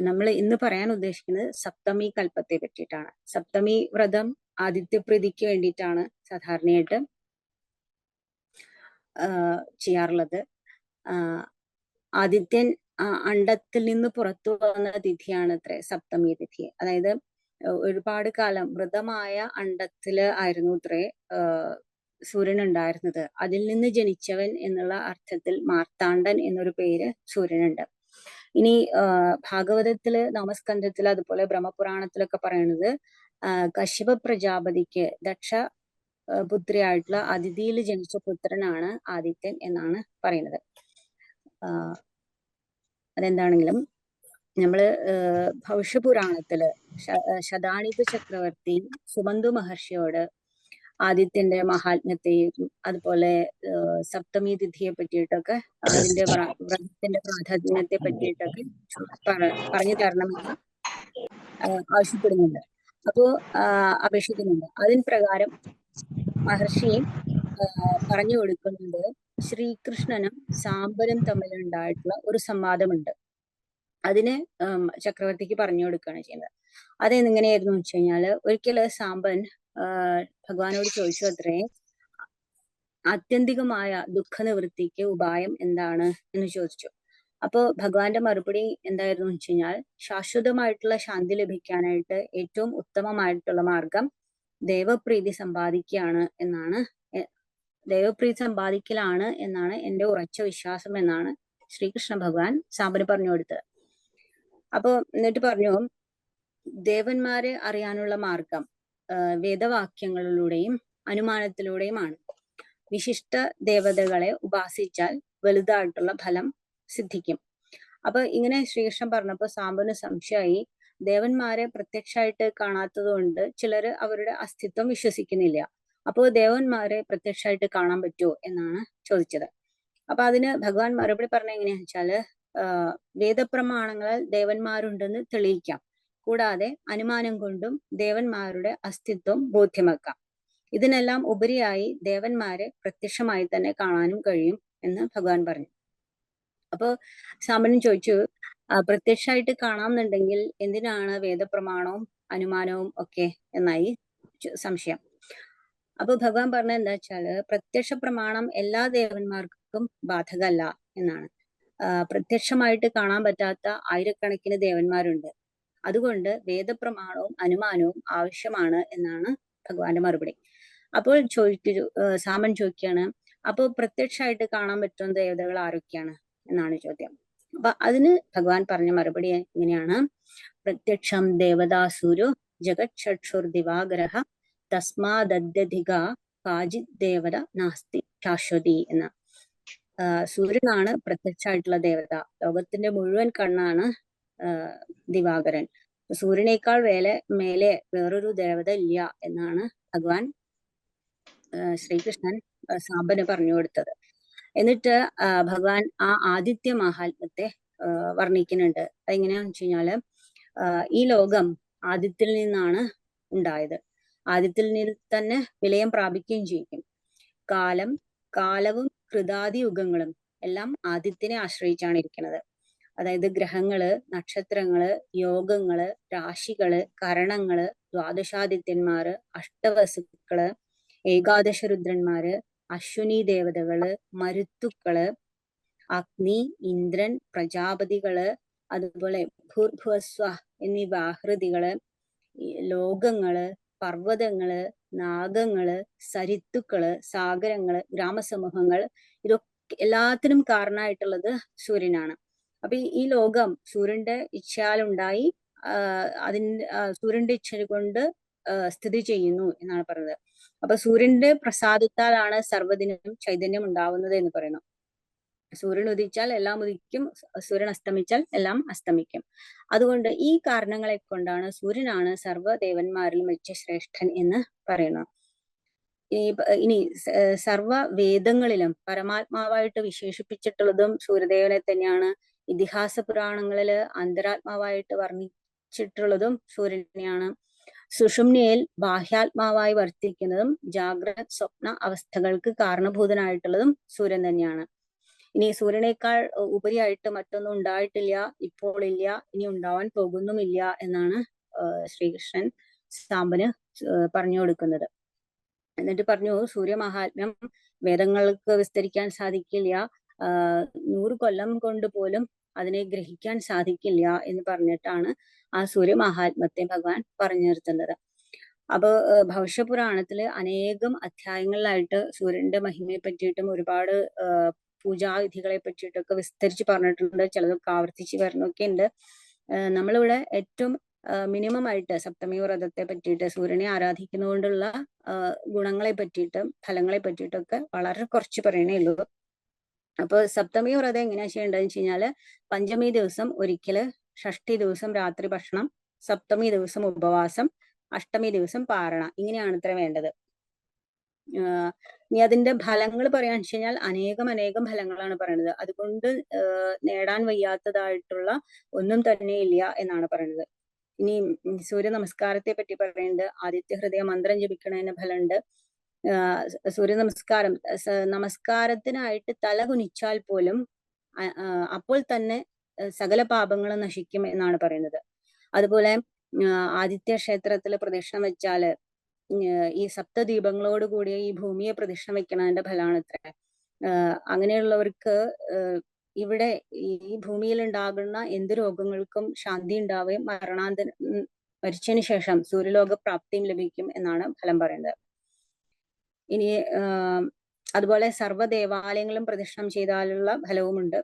നമ്മൾ ഇന്ന് പറയാൻ ഉദ്ദേശിക്കുന്നത് സപ്തമി കൽപ്പത്തെ പറ്റിയിട്ടാണ്. സപ്തമി വ്രതം ആദിത്യപ്രീതിക്ക് വേണ്ടിയിട്ടാണ് സാധാരണയായിട്ട് ചെയ്യാറുള്ളത്. ആദിത്യൻ അണ്ടത്തിൽ നിന്ന് പുറത്തു വന്ന തിഥിയാണ് അത്രേ സപ്തമി തിഥി. അതായത് ഒരുപാട് കാലം മൃതമായ അണ്ടത്തില് ആയിരുന്നു അത്രേ സൂര്യൻ ഉണ്ടായിരുന്നത്. അതിൽ നിന്ന് ജനിച്ചവൻ എന്നുള്ള അർത്ഥത്തിൽ മാർത്താണ്ഡൻ എന്നൊരു പേര് സൂര്യനുണ്ട്. ഇനി ഭാഗവതത്തില് നവമസ്കന്ധത്തില് അതുപോലെ ബ്രഹ്മപുരാണത്തിലൊക്കെ പറയുന്നത് കശ്യപ പ്രജാപതിക്ക് ദക്ഷ പുത്രിയായിട്ടുള്ള അതിഥിയിൽ ജനിച്ച പുത്രനാണ് ആദിത്യൻ എന്നാണ് പറയുന്നത്. അതെന്താണെങ്കിലും നമ്മള് ഭവിഷ്യപുരാണത്തില് ശതാനിക ചക്രവർത്തി സുമന്തു മഹർഷിയോട് ആദിത്യന്റെ മഹാത്മ്യത്തെയും അതുപോലെ സപ്തമി തിഥിയെ പറ്റിയിട്ടൊക്കെ അതിന്റെ വ്രതത്തിന്റെ പ്രാധാന്യത്തെ പറ്റിയിട്ടൊക്കെ പറഞ്ഞു തരണമെന്ന് ആവശ്യപ്പെടുന്നുണ്ട്. അപ്പോ അപേക്ഷിക്കുന്നുണ്ട്. അതിന് പ്രകാരം മഹർഷി പറഞ്ഞു കൊടുക്കുന്നത് ശ്രീകൃഷ്ണനും സാമ്പനും തമ്മിലുണ്ടായിട്ടുള്ള ഒരു സംവാദമുണ്ട്. അതിന് ചക്രവർത്തിക്ക് പറഞ്ഞു കൊടുക്കുകയാണ് ചെയ്യുന്നത്. അതെങ്ങനെയായിരുന്നു വെച്ച് കഴിഞ്ഞാല് ഒരിക്കല് സാമ്പൻ ഭഗവാനോട് ചോദിച്ചു അത്രേ, ആത്യന്തികമായ ദുഃഖനിവൃത്തിക്ക് ഉപായം എന്താണ് എന്ന് ചോദിച്ചു. അപ്പോ ഭഗവാന്റെ മറുപടി എന്തായിരുന്നു വെച്ച് കഴിഞ്ഞാൽ, ശാശ്വതമായിട്ടുള്ള ശാന്തി ലഭിക്കാനായിട്ട് ഏറ്റവും ഉത്തമമായിട്ടുള്ള മാർഗം ദേവപ്രീതി സമ്പാദിക്കുകയാണ് എന്നാണ്, ദേവപ്രീതി സമ്പാദിക്കലാണ് എന്നാണ് എന്റെ ഉറച്ച വിശ്വാസം എന്നാണ് ശ്രീകൃഷ്ണ ഭഗവാൻ സാമ്പന് പറഞ്ഞു കൊടുത്തത്. അപ്പൊ എന്നിട്ട് പറഞ്ഞു, ദേവന്മാരെ അറിയാനുള്ള മാർഗം വേദവാക്യങ്ങളിലൂടെയും അനുമാനത്തിലൂടെയുമാണ്. വിശിഷ്ട ദേവതകളെ ഉപാസിച്ചാൽ വലുതായിട്ടുള്ള ഫലം സിദ്ധിക്കും. അപ്പൊ ഇങ്ങനെ ശ്രീകൃഷ്ണൻ പറഞ്ഞപ്പോ സാമ്പന് സംശയമായി. ദേവന്മാരെ പ്രത്യക്ഷമായിട്ട് കാണാത്തത് കൊണ്ട് ചിലര് അവരുടെ അസ്തിത്വം വിശ്വസിക്കുന്നില്ല. അപ്പോൾ ദേവന്മാരെ പ്രത്യക്ഷമായിട്ട് കാണാൻ പറ്റുമോ എന്നാണ് ചോദിച്ചത്. അപ്പൊ അതിന് ഭഗവാൻ മറുപടി പറഞ്ഞ എങ്ങനെയാന്ന് വെച്ചാല്, വേദപ്രമാണങ്ങളിൽ ദേവന്മാരുണ്ടെന്ന് തെളിയിക്കാം. കൂടാതെ അനുമാനം കൊണ്ടും ദേവന്മാരുടെ അസ്തിത്വം ബോധ്യമാക്കാം. ഇതിനെല്ലാം ഉപരിയായി ദേവന്മാരെ പ്രത്യക്ഷമായി തന്നെ കാണാനും കഴിയും എന്ന് ഭഗവാൻ പറഞ്ഞു. അപ്പൊ സാമ്പനും ചോദിച്ചു, പ്രത്യക്ഷമായിട്ട് കാണാമെന്നുണ്ടെങ്കിൽ എന്തിനാണ് വേദപ്രമാണവും അനുമാനവും ഒക്കെ എന്നായി സംശയം. അപ്പൊ ഭഗവാൻ പറഞ്ഞ എന്താ വെച്ചാല്, പ്രത്യക്ഷ പ്രമാണം എല്ലാ ദേവന്മാർക്കും ബാധകമല്ല എന്നാണ്. പ്രത്യക്ഷമായിട്ട് കാണാൻ പറ്റാത്ത ആയിരക്കണക്കിന് ദേവന്മാരുണ്ട്. അതുകൊണ്ട് വേദപ്രമാണവും അനുമാനവും ആവശ്യമാണ് എന്നാണ് ഭഗവാന്റെ മറുപടി. അപ്പോൾ സാമൻ ചോദിക്കുകയാണ്, അപ്പോൾ പ്രത്യക്ഷമായിട്ട് കാണാൻ പറ്റുന്ന ദേവതകൾ ആരൊക്കെയാണ് എന്നാണ് ചോദ്യം. അപ്പൊ അതിന് ഭഗവാൻ പറഞ്ഞ മറുപടി ഇങ്ങനെയാണ്, പ്രത്യക്ഷം ദേവതാസൂരോ ജഗത് ചക്ഷുർ ദിവാഗ്രഹ തസ്മാദദ്യധിക കാചിത് ദേവത നാസ്തി ശാശ്വതി എന്ന. സൂര്യനാണ് പ്രത്യക്ഷമായിട്ടുള്ള ദേവത. ലോകത്തിന്റെ മുഴുവൻ കണ്ണാണ് ദിവാകരൻ. സൂര്യനേക്കാൾ മേലെ വേറൊരു ദേവത ഇല്ല എന്നാണ് ഭഗവാൻ ശ്രീകൃഷ്ണൻ സാമ്പന് പറഞ്ഞു കൊടുത്തത്. എന്നിട്ട് ഭഗവാൻ ആ ആദിത്യ മഹാത്മ്യത്തെ വർണ്ണിക്കുന്നുണ്ട്. അതെങ്ങനെയാന്ന് വെച്ച് കഴിഞ്ഞാല്, ഈ ലോകം ആദിത്യൽ നിന്നാണ് ഉണ്ടായത്. ആദിത്യൽ നിന്ന് തന്നെ വിലയം പ്രാപിക്കുകയും ചെയ്യും. കാലവും കൃതാതി യുഗങ്ങളും എല്ലാം ആദിത്യനെ ആശ്രയിച്ചാണ് ഇരിക്കുന്നത്. അതായത് ഗ്രഹങ്ങള്, നക്ഷത്രങ്ങള്, യോഗങ്ങള്, രാശികള്, കരണങ്ങള്, ദ്വാദശാദിത്യന്മാര്, അഷ്ടവസുക്കള്, ഏകാദശ രുദ്രന്മാര്, അശ്വിനി ദേവതകള്, മരുത്തുക്കള്, അഗ്നി, ഇന്ദ്രൻ, പ്രജാപതികള്, അതുപോലെ ഭൂർഭുവസ്വ എന്നീ വാഹൃതികള്, ലോകങ്ങള്, പർവ്വതങ്ങള്, നാഗങ്ങള്, സരിത്തുക്കള്, സാഗരങ്ങള്, ഗ്രാമസമൂഹങ്ങൾ, ഇതൊക്കെ എല്ലാത്തിനും കാരണമായിട്ടുള്ളത് സൂര്യനാണ്. അപ്പൊ ഈ ലോകം സൂര്യന്റെ ഇച്ഛയാലുണ്ടായി, സൂര്യന്റെ ഇച്ഛ കൊണ്ട് സ്ഥിതി ചെയ്യുന്നു എന്നാണ് പറയുന്നത്. അപ്പൊ സൂര്യന്റെ പ്രസാദത്താലാണ് സർവ്വദിനം ചൈതന്യം ഉണ്ടാവുന്നത് എന്ന് പറയുന്നു. സൂര്യൻ ഉദിച്ചാൽ എല്ലാം ഉദിക്കും, സൂര്യൻ അസ്തമിച്ചാൽ എല്ലാം അസ്തമിക്കും. അതുകൊണ്ട് ഈ കാരണങ്ങളെ കൊണ്ടാണ് സൂര്യനാണ് സർവ്വദേവന്മാരിലും വെച്ച ശ്രേഷ്ഠൻ എന്ന് പറയുന്നു. ഇനി സർവ വേദങ്ങളിലും പരമാത്മാവായിട്ട് വിശേഷിപ്പിച്ചിട്ടുള്ളതും സൂര്യദേവനെ തന്നെയാണ്. ഇതിഹാസ പുരാണങ്ങളില് അന്തരാത്മാവായിട്ട് വർണ്ണിച്ചിട്ടുള്ളതും സൂര്യനെയാണ്. സുഷുമ്നയിൽ ബാഹ്യാത്മാവായി വർത്തിക്കുന്നതും ജാഗ്രത സ്വപ്ന അവസ്ഥകൾക്ക് കാരണഭൂതനായിട്ടുള്ളതും സൂര്യൻ തന്നെയാണ്. ഇനി സൂര്യനേക്കാൾ ഉപരിയായിട്ട് മറ്റൊന്നും ഉണ്ടായിട്ടില്ല, ഇപ്പോൾ ഇല്ല, ഇനി ഉണ്ടാവാൻ പോകുന്നുമില്ല എന്നാണ് ശ്രീകൃഷ്ണൻ സാമ്പന് പറഞ്ഞു കൊടുക്കുന്നത്. എന്നിട്ട് പറഞ്ഞു, സൂര്യമഹാത്മ്യം വേദങ്ങൾക്ക് വിസ്തരിക്കാൻ സാധിക്കില്ല, 100 കൊല്ലം കൊണ്ട് പോലും അതിനെ ഗ്രഹിക്കാൻ സാധിക്കില്ല എന്ന് പറഞ്ഞിട്ടാണ് ആ സൂര്യമഹാത്മ്യത്തെ ഭഗവാൻ പറഞ്ഞു നിർത്തുന്നത്. അപ്പൊ ഭവിഷ്യപുരാണത്തില് അനേകം അധ്യായങ്ങളിലായിട്ട് സൂര്യന്റെ മഹിമയെ പറ്റിയിട്ടും ഒരുപാട് പൂജാവിധികളെ പറ്റിയിട്ടൊക്കെ വിസ്തരിച്ച് പറഞ്ഞിട്ടുണ്ട്. ചിലതൊക്കെ ആവർത്തിച്ച് പറഞ്ഞൊക്കെ ഉണ്ട്. നമ്മളിവിടെ ഏറ്റവും മിനിമം ആയിട്ട് സപ്തമി വ്രതത്തെ പറ്റിയിട്ട്, സൂര്യനെ ആരാധിക്കുന്നതുകൊണ്ടുള്ള ഗുണങ്ങളെ പറ്റിയിട്ടും ഫലങ്ങളെ പറ്റിയിട്ടൊക്കെ വളരെ കുറച്ച് പറയണേ ഉള്ളൂ. അപ്പൊ സപ്തമി വ്രതം എങ്ങനെയാ ചെയ്യേണ്ടതെന്ന് വെച്ച് കഴിഞ്ഞാല്, പഞ്ചമി ദിവസം ഒരിക്കല്, ഷഷ്ടി ദിവസം രാത്രി ഭക്ഷണം, സപ്തമി ദിവസം ഉപവാസം, അഷ്ടമി ദിവസം പാരണ, ഇങ്ങനെയാണ് ഇത്ര വേണ്ടത്. ഇനി അതിന്റെ ഫലങ്ങൾ പറയാന്ന് വെച്ച് കഴിഞ്ഞാൽ അനേകം ഫലങ്ങളാണ് പറയുന്നത്. അതുകൊണ്ട് നേടാൻ വയ്യാത്തതായിട്ടുള്ള ഒന്നും തന്നെ ഇല്ല എന്നാണ് പറയുന്നത്. ഇനി സൂര്യ നമസ്കാരത്തെ പറ്റി പറയുന്നുണ്ട്. ആദിത്യ ഹൃദയ മന്ത്രം ജപിക്കണതിന് ഫലമുണ്ട്. സൂര്യ നമസ്കാരത്തിനായിട്ട് തല കുനിച്ചാൽ പോലും അപ്പോൾ തന്നെ സകല പാപങ്ങളും നശിക്കും എന്നാണ് പറയുന്നത്. അതുപോലെ ആദിത്യ ക്ഷേത്രത്തിൽ പ്രദക്ഷിണം വെച്ചാല് ഈ സപ്തദീപങ്ങളോട് കൂടിയ ഈ ഭൂമിയെ പ്രദക്ഷിണം വെക്കണതിന്റെ ഫലമാണ് ഇത്ര. അങ്ങനെയുള്ളവർക്ക് ഇവിടെ ഈ ഭൂമിയിൽ ഉണ്ടാകുന്ന എന്ത് രോഗങ്ങൾക്കും ശാന്തി ഉണ്ടാവുകയും മരിച്ചതിന് ശേഷം സൂര്യലോക പ്രാപ്തിയും ലഭിക്കും എന്നാണ് ഫലം പറയുന്നത്. ഇനി അതുപോലെ സർവ്വ ദേവാലയങ്ങളും പ്രദക്ഷിണം ചെയ്താലുള്ള ഫലവുമുണ്ട്.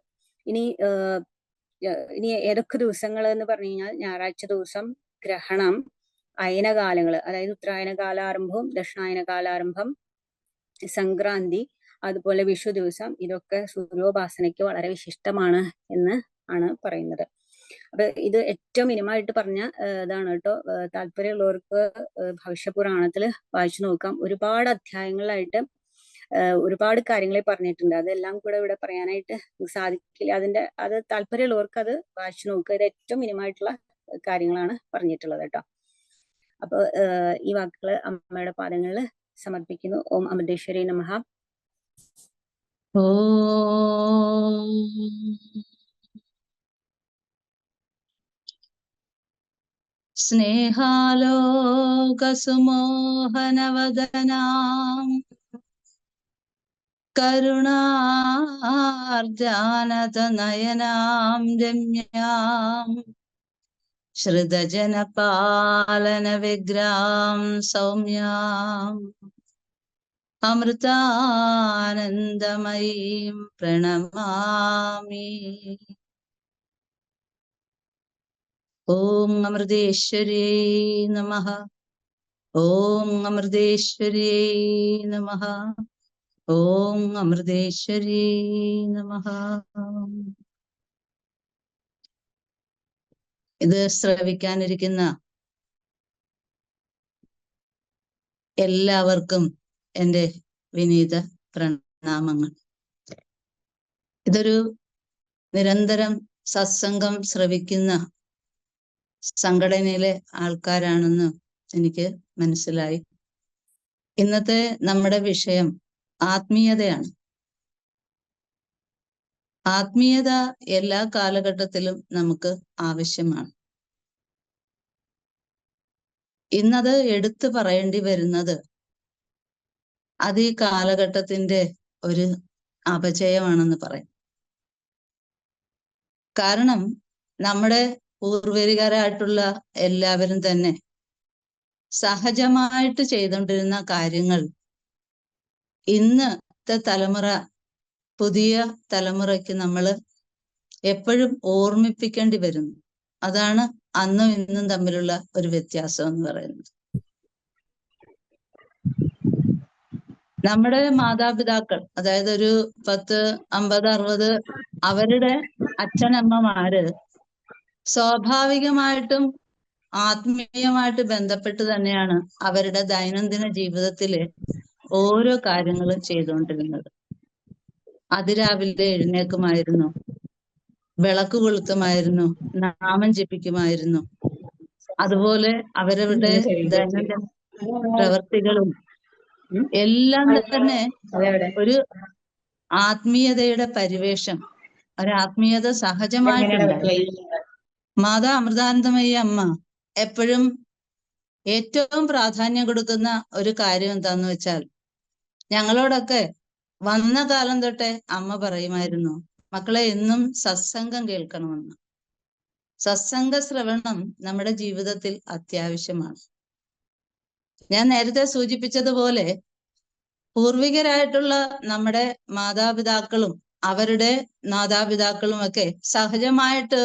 ഇനി ഏതൊക്കെ ദിവസങ്ങൾ എന്ന് പറഞ്ഞു കഴിഞ്ഞാൽ, ഞായറാഴ്ച ദിവസം, ഗ്രഹണം, അയനകാലങ്ങൾ, അതായത് ഉത്തരായന കാലാരംഭവും ദക്ഷിണായന കാലാരംഭം, സംക്രാന്തി, അതുപോലെ വിഷു ദിവസം, ഇതൊക്കെ സൂര്യോപാസനയ്ക്ക് വളരെ വിശിഷ്ടമാണ് എന്ന് ആണ് പറയുന്നത്. അപ്പൊ ഇത് ഏറ്റവും മിനിമമായിട്ട് പറഞ്ഞ ഇതാണ് കേട്ടോ. താല്പര്യമുള്ളവർക്ക് ഭവിഷ്യപുരാണത്തിൽ വായിച്ചു നോക്കാം. ഒരുപാട് അധ്യായങ്ങളിലായിട്ട് ഒരുപാട് കാര്യങ്ങളെ പറഞ്ഞിട്ടുണ്ട്. അതെല്ലാം കൂടെ ഇവിടെ പറയാനായിട്ട് സാധിക്കില്ല. അത് താല്പര്യമുള്ളവർക്ക് അത് വായിച്ചു നോക്കുക. ഇത് ഏറ്റവും മിനിമമായിട്ടുള്ള കാര്യങ്ങളാണ് പറഞ്ഞിട്ടുള്ളത് കേട്ടോ. അപ്പൊ ഈ വാക്കുകൾ അമ്മയുടെ പാദങ്ങളിൽ സമർപ്പിക്കുന്നു. ഓം അമൃതേശ്വരി നമഃ. സ്നേഹാലോകസുമോഹനവദനാം കരുണാർജാനതനയനാം രമ്യാം ശ്രുതജനപാലന വിഗ്രാം സൗമ്യാം അമൃതാനന്ദമയീം പ്രണമാമി. ഓം അമൃതേശ്വര്യൈ നമഃ. ഓം അമൃതേശ്വര്യൈ നമഃ. ഓം അമൃതേശ്വര്യൈ നമഃ. ഇത് ശ്രവിക്കാനിരിക്കുന്ന എല്ലാവർക്കും എൻ്റെ വിനീത പ്രണാമങ്ങൾ. ഇതൊരു നിരന്തരം സത്സംഗം ശ്രവിക്കുന്ന സംഘടനയിലെ ആൾക്കാരാണെന്ന് എനിക്ക് മനസ്സിലായി. ഇന്നത്തെ നമ്മുടെ വിഷയം ആത്മീയതയാണ്. ആത്മീയത എല്ലാ കാലഘട്ടത്തിലും നമുക്ക് ആവശ്യമാണ്. ഇന്നത് എടുത്തു പറയേണ്ടി വരുന്നത് അത് ഈ കാലഘട്ടത്തിന്റെ ഒരു അപജയമാണെന്ന് പറയും. കാരണം നമ്മുടെ പൂർവികരായിട്ടുള്ള എല്ലാവരും തന്നെ സഹജമായിട്ട് ചെയ്തുകൊണ്ടിരുന്ന കാര്യങ്ങൾ ഇന്നത്തെ തലമുറ, പുതിയ തലമുറയ്ക്ക് നമ്മൾ എപ്പോഴും ഓർമ്മിപ്പിക്കേണ്ടി വരുന്നു. അതാണ് അന്നും ഇന്നും തമ്മിലുള്ള ഒരു വ്യത്യാസം എന്ന് പറയുന്നത്. നമ്മുടെ മാതാപിതാക്കൾ, അതായത് ഒരു 10, 50, 60 അവരുടെ അച്ഛനമ്മമാര് സ്വാഭാവികമായിട്ടും ആത്മീയമായിട്ട് ബന്ധപ്പെട്ട് തന്നെയാണ് അവരുടെ ദൈനംദിന ജീവിതത്തില് ഓരോ കാര്യങ്ങളും ചെയ്തുകൊണ്ടിരുന്നത്. അതിരാവിലെ എഴുന്നേൽക്കുമായിരുന്നു, വിളക്ക് കൊളുത്തുമായിരുന്നു, നാമം ജപിക്കുമായിരുന്നു. അതുപോലെ അവരവരുടെ ദൈനംദിന പ്രവർത്തികളും എല്ലാം തന്നെ ഒരു ആത്മീയതയുടെ പരിവേഷം, ഒരാത്മീയത സഹജമായിട്ടുണ്ടായി. മാതാ അമൃതാനന്ദമയി അമ്മ എപ്പോഴും ഏറ്റവും പ്രാധാന്യം കൊടുക്കുന്ന ഒരു കാര്യം എന്താന്ന് വെച്ചാൽ, ഞങ്ങളോടൊക്കെ വന്ന കാലം തൊട്ടേ അമ്മ പറയുമായിരുന്നു, മക്കളെ എന്നും സത്സംഗം കേൾക്കണമെന്ന്. സത്സംഗ ശ്രവണം നമ്മുടെ ജീവിതത്തിൽ അത്യാവശ്യമാണ്. ഞാൻ നേരത്തെ സൂചിപ്പിച്ചതുപോലെ പൂർവികരായിട്ടുള്ള നമ്മുടെ മാതാപിതാക്കളും അവരുടെ മാതാപിതാക്കളും ഒക്കെ സഹജമായിട്ട്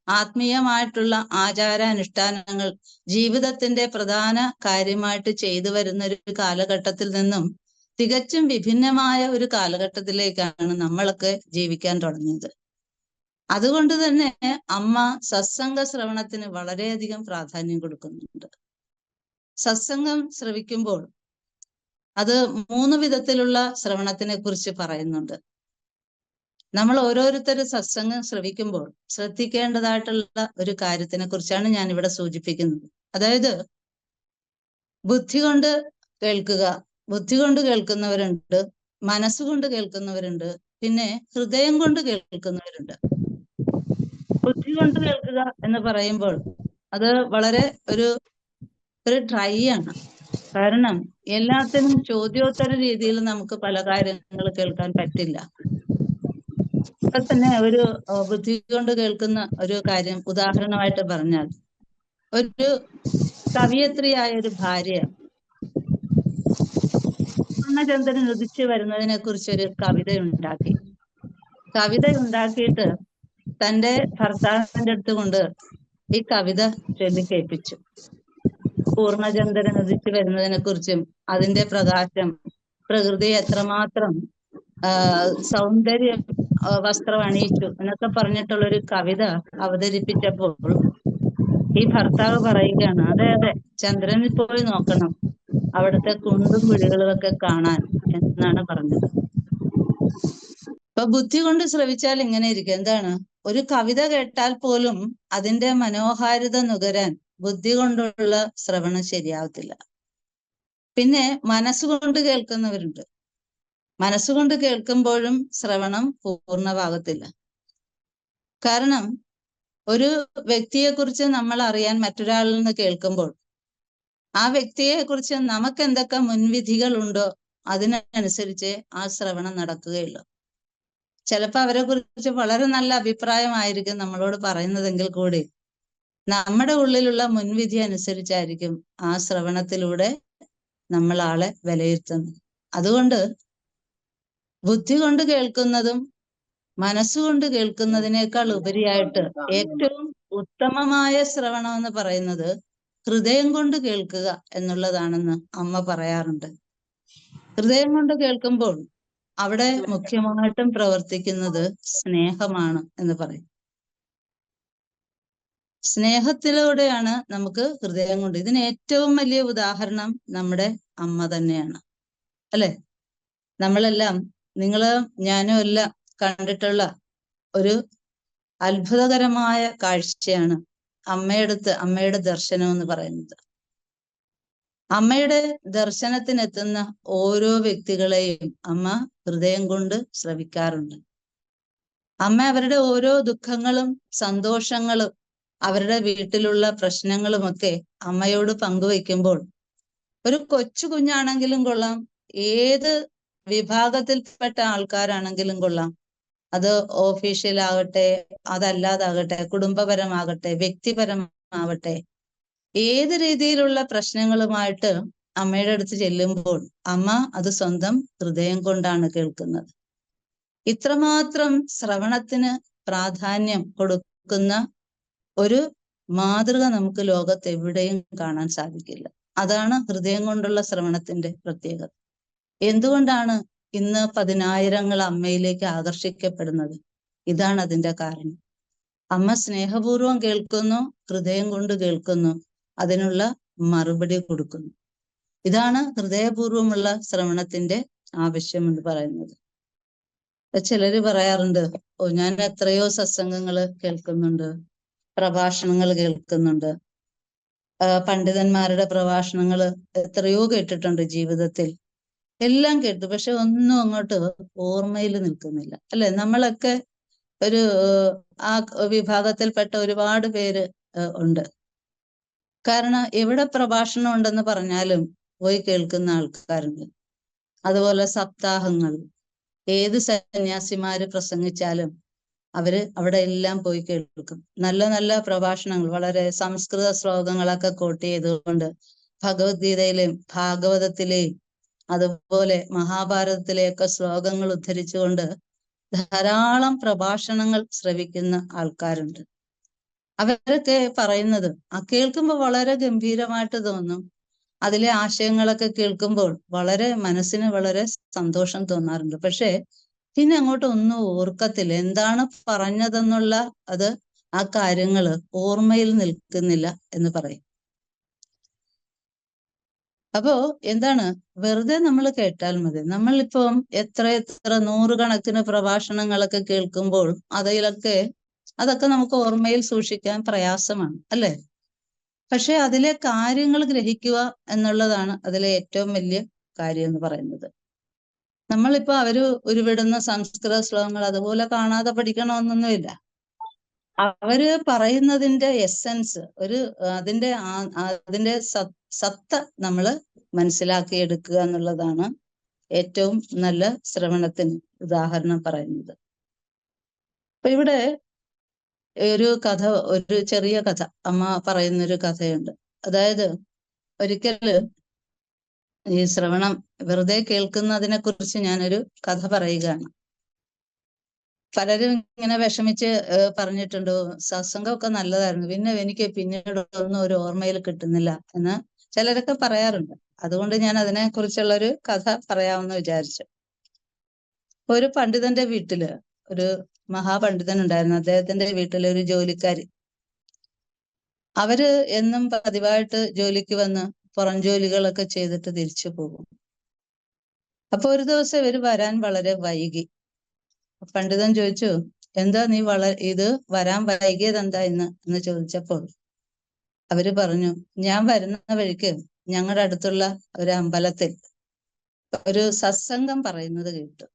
ആത്മീയമായിട്ടുള്ള ആചാരാനുഷ്ഠാനങ്ങൾ ജീവിതത്തിന്റെ പ്രധാന കാര്യമായിട്ട് ചെയ്തു വരുന്ന ഒരു കാലഘട്ടത്തിൽ നിന്നും തികച്ചും വിഭിന്നമായ ഒരു കാലഘട്ടത്തിലേക്കാണ് നമ്മളൊക്കെ ജീവിക്കാൻ തുടങ്ങിയത്. അതുകൊണ്ട് തന്നെ അമ്മ സത്സംഗ ശ്രവണത്തിന് വളരെയധികം പ്രാധാന്യം കൊടുക്കുന്നുണ്ട്. സത്സംഗം ശ്രവിക്കുമ്പോൾ അത് 3 വിധത്തിലുള്ള ശ്രവണത്തിനെ കുറിച്ച് പറയുന്നുണ്ട്. നമ്മൾ ഓരോരുത്തരും സത്സംഗം ശ്രവിക്കുമ്പോൾ ശ്രദ്ധിക്കേണ്ടതായിട്ടുള്ള ഒരു കാര്യത്തിനെ കുറിച്ചാണ് ഞാൻ ഇവിടെ സൂചിപ്പിക്കുന്നത്. അതായത് ബുദ്ധി കൊണ്ട് കേൾക്കുക, ബുദ്ധി കൊണ്ട് കേൾക്കുന്നവരുണ്ട്, മനസ്സുകൊണ്ട് കേൾക്കുന്നവരുണ്ട്, പിന്നെ ഹൃദയം കൊണ്ട് കേൾക്കുന്നവരുണ്ട്. ബുദ്ധി കൊണ്ട് കേൾക്കുക എന്ന് പറയുമ്പോൾ അത് വളരെ ഒരു ട്രൈ ആണ്. കാരണം എല്ലാത്തിനും ചോദ്യോത്തര രീതിയിൽ നമുക്ക് പല കാര്യങ്ങൾ കേൾക്കാൻ പറ്റില്ല. ഇപ്പൊ തന്നെ ഒരു ബുദ്ധി കൊണ്ട് കേൾക്കുന്ന ഒരു കാര്യം ഉദാഹരണമായിട്ട് പറഞ്ഞാൽ, ഒരു കവിയത്രിയായ ഒരു ഭാര്യ പൂർണ്ണചന്ദ്രൻ ഉദിച്ചു വരുന്നതിനെ കുറിച്ചൊരു കവിത ഉണ്ടാക്കിയിട്ട് തന്റെ ഭർത്താവിന്റെ അടുത്ത് കൊണ്ട് ഈ കവിത ചൊല്ലിക്കേൽപ്പിച്ചു. പൂർണ്ണചന്ദ്രൻ ഉദിച്ചു വരുന്നതിനെ കുറിച്ചും അതിന്റെ പ്രകാശം, പ്രകൃതി എത്രമാത്രം സൗന്ദര്യ വസ്ത്രം അണിയിച്ചു എന്നൊക്കെ പറഞ്ഞിട്ടുള്ളൊരു കവിത അവതരിപ്പിച്ചപ്പോൾ ഈ ഭർത്താവ് പറയുകയാണ്, അതെ അതെ, ചന്ദ്രനിൽ പോയി നോക്കണം, അവിടുത്തെ കുണ്ടും കുഴികളും ഒക്കെ കാണാൻ എന്നാണ് പറഞ്ഞത്. ഇപ്പൊ ബുദ്ധി കൊണ്ട് ശ്രവിച്ചാൽ ഇങ്ങനെ ഇരിക്കും. എന്താണ്? ഒരു കവിത കേട്ടാൽ പോലും അതിന്റെ മനോഹാരിത നുകരാൻ ബുദ്ധി കൊണ്ടുള്ള ശ്രവണം ശരിയാവത്തില്ല. പിന്നെ മനസ്സുകൊണ്ട് കേൾക്കുന്നവരുണ്ട്. മനസ്സുകൊണ്ട് കേൾക്കുമ്പോഴും ശ്രവണം പൂർണ്ണമാകത്തില്ല. കാരണം ഒരു വ്യക്തിയെക്കുറിച്ച് നമ്മൾ അറിയാൻ മറ്റൊരാളിൽ നിന്ന് കേൾക്കുമ്പോൾ ആ വ്യക്തിയെ കുറിച്ച് നമുക്ക് എന്തൊക്കെ മുൻവിധികൾ ഉണ്ടോ അതിനനുസരിച്ച് ആ ശ്രവണം നടക്കുകയുള്ളൂ. ചിലപ്പോൾ അവരെ കുറിച്ച് വളരെ നല്ല അഭിപ്രായമായിരിക്കും നമ്മളോട് പറയുന്നതെങ്കിൽ കൂടി നമ്മുടെ ഉള്ളിലുള്ള മുൻവിധി അനുസരിച്ചായിരിക്കും ആ ശ്രവണത്തിലൂടെ നമ്മൾ ആളെ വിലയിരുത്തുന്നത്. അതുകൊണ്ട് ബുദ്ധി കൊണ്ട് കേൾക്കുന്നതും മനസ്സുകൊണ്ട് കേൾക്കുന്നതിനേക്കാൾ ഉപരിയായിട്ട് ഏറ്റവും ഉത്തമമായ ശ്രവണം എന്ന് പറയുന്നത് ഹൃദയം കൊണ്ട് കേൾക്കുക എന്നുള്ളതാണെന്ന് അമ്മ പറയാറുണ്ട്. ഹൃദയം കൊണ്ട് കേൾക്കുമ്പോൾ അവിടെ മുഖ്യമായിട്ടും പ്രവർത്തിക്കുന്നത് സ്നേഹമാണ് എന്ന് പറയും. സ്നേഹത്തിലൂടെയാണ് നമുക്ക് ഹൃദയം കൊണ്ട്, ഇതിന് ഏറ്റവും വലിയ ഉദാഹരണം നമ്മുടെ അമ്മ തന്നെയാണ്, അല്ലെ? നമ്മളെല്ലാം, നിങ്ങളും ഞാനും എല്ലാം കണ്ടിട്ടുള്ള ഒരു അത്ഭുതകരമായ കാഴ്ചയാണ് അമ്മയുടെ ദർശനം എന്ന് പറയുന്നത്. അമ്മയുടെ ദർശനത്തിനെത്തുന്ന ഓരോ വ്യക്തികളെയും അമ്മ ഹൃദയം കൊണ്ട് ശ്രവിക്കാറുണ്ട്. അമ്മ അവരുടെ ഓരോ ദുഃഖങ്ങളും സന്തോഷങ്ങളും അവരുടെ വീട്ടിലുള്ള പ്രശ്നങ്ങളുമൊക്കെ അമ്മയോട് പങ്കുവയ്ക്കുമ്പോൾ ഒരു കൊച്ചു കുഞ്ഞാണെങ്കിലും കൊള്ളാം, ഏത് വിഭാഗത്തിൽപ്പെട്ട ആൾക്കാരാണെങ്കിലും കൊള്ളാം, അത് ഓഫീഷ്യലാകട്ടെ, അതല്ലാതാകട്ടെ, കുടുംബപരമാകട്ടെ, വ്യക്തിപരമാവട്ടെ, ഏത് രീതിയിലുള്ള പ്രശ്നങ്ങളുമായിട്ട് അമ്മയുടെ അടുത്ത് ചെല്ലുമ്പോൾ അമ്മ അത് സ്വന്തം ഹൃദയം കൊണ്ടാണ് കേൾക്കുന്നത്. ഇത്രമാത്രം ശ്രവണത്തിന് പ്രാധാന്യം കൊടുക്കുന്ന ഒരു മാതൃക നമുക്ക് ലോകത്ത് എവിടെയും കാണാൻ സാധിക്കില്ല. അതാണ് ഹൃദയം കൊണ്ടുള്ള ശ്രവണത്തിന്റെ പ്രത്യേകത. എന്തുകൊണ്ടാണ് ഇന്ന് 10,000 അമ്മയിലേക്ക് ആകർഷിക്കപ്പെടുന്നത്? ഇതാണ് അതിന്റെ കാരണം. അമ്മ സ്നേഹപൂർവം കേൾക്കുന്നു, ഹൃദയം കൊണ്ട് കേൾക്കുന്നു, അതിനുള്ള മറുപടി കൊടുക്കുന്നു. ഇതാണ് ഹൃദയപൂർവമുള്ള ശ്രവണത്തിന്റെ ആവശ്യം എന്ന് പറയുന്നത്. ചിലര് പറയാറുണ്ട്, ഞാൻ എത്രയോ സത്സംഗങ്ങൾ കേൾക്കുന്നുണ്ട്, പ്രഭാഷണങ്ങൾ കേൾക്കുന്നുണ്ട്, പണ്ഡിതന്മാരുടെ പ്രഭാഷണങ്ങൾ എത്രയോ കേട്ടിട്ടുണ്ട് ജീവിതത്തിൽ. എല്ലാം കേട്ടു, പക്ഷെ ഒന്നും അങ്ങോട്ട് ഓർമ്മയിൽ നിൽക്കുന്നില്ല. അല്ലെ? നമ്മളൊക്കെ ഒരു ആ വിഭാഗത്തിൽപ്പെട്ട ഒരുപാട് പേര് ഉണ്ട്. കാരണം എവിടെ പ്രഭാഷണം ഉണ്ടെന്ന് പറഞ്ഞാലും പോയി കേൾക്കുന്ന ആൾക്കാരുണ്ട്. അതുപോലെ സപ്താഹങ്ങൾ, ഏത് സന്യാസിമാര് പ്രസംഗിച്ചാലും അവര് അവിടെ എല്ലാം പോയി കേൾക്കും. നല്ല നല്ല പ്രഭാഷണങ്ങൾ, വളരെ സംസ്കൃത ശ്ലോകങ്ങളൊക്കെ കോട്ട് ചെയ്തുകൊണ്ട് ഭഗവത്ഗീതയിലെയും ഭാഗവതത്തിലെയും അതുപോലെ മഹാഭാരതത്തിലെയൊക്കെ ശ്ലോകങ്ങൾ ഉദ്ധരിച്ചുകൊണ്ട് ധാരാളം പ്രഭാഷണങ്ങൾ ശ്രവിക്കുന്ന ആൾക്കാരുണ്ട്. അവരൊക്കെ പറയുന്നത് കേൾക്കുമ്പോൾ വളരെ ഗംഭീരമായിട്ട് തോന്നും. അതിലെ ആശയങ്ങളൊക്കെ കേൾക്കുമ്പോൾ വളരെ മനസ്സിന് വളരെ സന്തോഷം തോന്നാറുണ്ട്. പക്ഷെ പിന്നെ അങ്ങോട്ട് ഒന്നും ഓർക്കത്തില്ല, എന്താണ് പറഞ്ഞതെന്നുള്ള അത് ആ കാര്യങ്ങള് ഓർമ്മയിൽ നിൽക്കുന്നില്ല എന്ന് പറയും. അപ്പോ എന്താണ്, വെറുതെ നമ്മൾ കേട്ടാൽ മതി. നമ്മളിപ്പം എത്ര നൂറുകണക്കിന് പ്രഭാഷണങ്ങളൊക്കെ കേൾക്കുമ്പോൾ അതൊക്കെ നമുക്ക് ഓർമ്മയിൽ സൂക്ഷിക്കാൻ പ്രയാസമാണ്, അല്ലെ? പക്ഷെ അതിലെ കാര്യങ്ങൾ ഗ്രഹിക്കുക എന്നുള്ളതാണ് അതിലെ ഏറ്റവും വലിയ കാര്യം എന്ന് പറയുന്നത്. നമ്മളിപ്പോ അവര് ഉരുവിടുന്ന സംസ്കൃത ശ്ലോകങ്ങൾ അതുപോലെ കാണാതെ പഠിക്കണമെന്നൊന്നുമില്ല. അവര് പറയുന്നതിന്റെ എസൻസ്, അതിന്റെ സത്ത നമ്മൾ മനസ്സിലാക്കി എടുക്കുക എന്നുള്ളതാണ് ഏറ്റവും നല്ല ശ്രവണത്തിന് ഉദാഹരണം പറയുന്നത്. അപ്പൊ ഇവിടെ ഒരു ചെറിയ കഥ അമ്മ പറയുന്നൊരു കഥയുണ്ട്. അതായത് ഒരിക്കല് ഈ ശ്രവണം വെറുതെ കേൾക്കുന്നതിനെ കുറിച്ച് ഞാനൊരു കഥ പറയുകയാണ്. പലരും ഇങ്ങനെ വിഷമിച്ച് പറഞ്ഞിട്ടുണ്ട്, സത്സംഗമൊക്കെ നല്ലതായിരുന്നു, പിന്നെ എനിക്ക് പിന്നീട് ഒന്നും ഒരു ഓർമ്മയിൽ കിട്ടുന്നില്ല എന്ന് ചിലരൊക്കെ പറയാറുണ്ട്. അതുകൊണ്ട് ഞാൻ അതിനെ കുറിച്ചുള്ള ഒരു കഥ പറയാമെന്ന് വിചാരിച്ചു. ഒരു പണ്ഡിതന്റെ വീട്ടില് ഒരു മഹാപണ്ഡിതൻ ഉണ്ടായിരുന്നു. അദ്ദേഹത്തിന്റെ വീട്ടിലെ ഒരു ജോലിക്കാരി, അവര് എന്നും പതിവായിട്ട് ജോലിക്ക് വന്ന് പുറം ജോലികളൊക്കെ ചെയ്തിട്ട് തിരിച്ചു പോകും. അപ്പൊ ഒരു ദിവസം ഇവര് വരാൻ വളരെ വൈകി. പണ്ഡിതൻ ചോദിച്ചു, എന്താ നീ ഇത് വരാൻ വൈകിയത് എന്താ എന്ന് ചോദിച്ചപ്പോൾ അവര് പറഞ്ഞു, ഞാൻ വരുന്ന വഴിക്ക് ഞങ്ങളുടെ അടുത്തുള്ള ഒരു അമ്പലത്തിൽ ഒരു സത്സംഗം പറയുന്നത് കേട്ടു.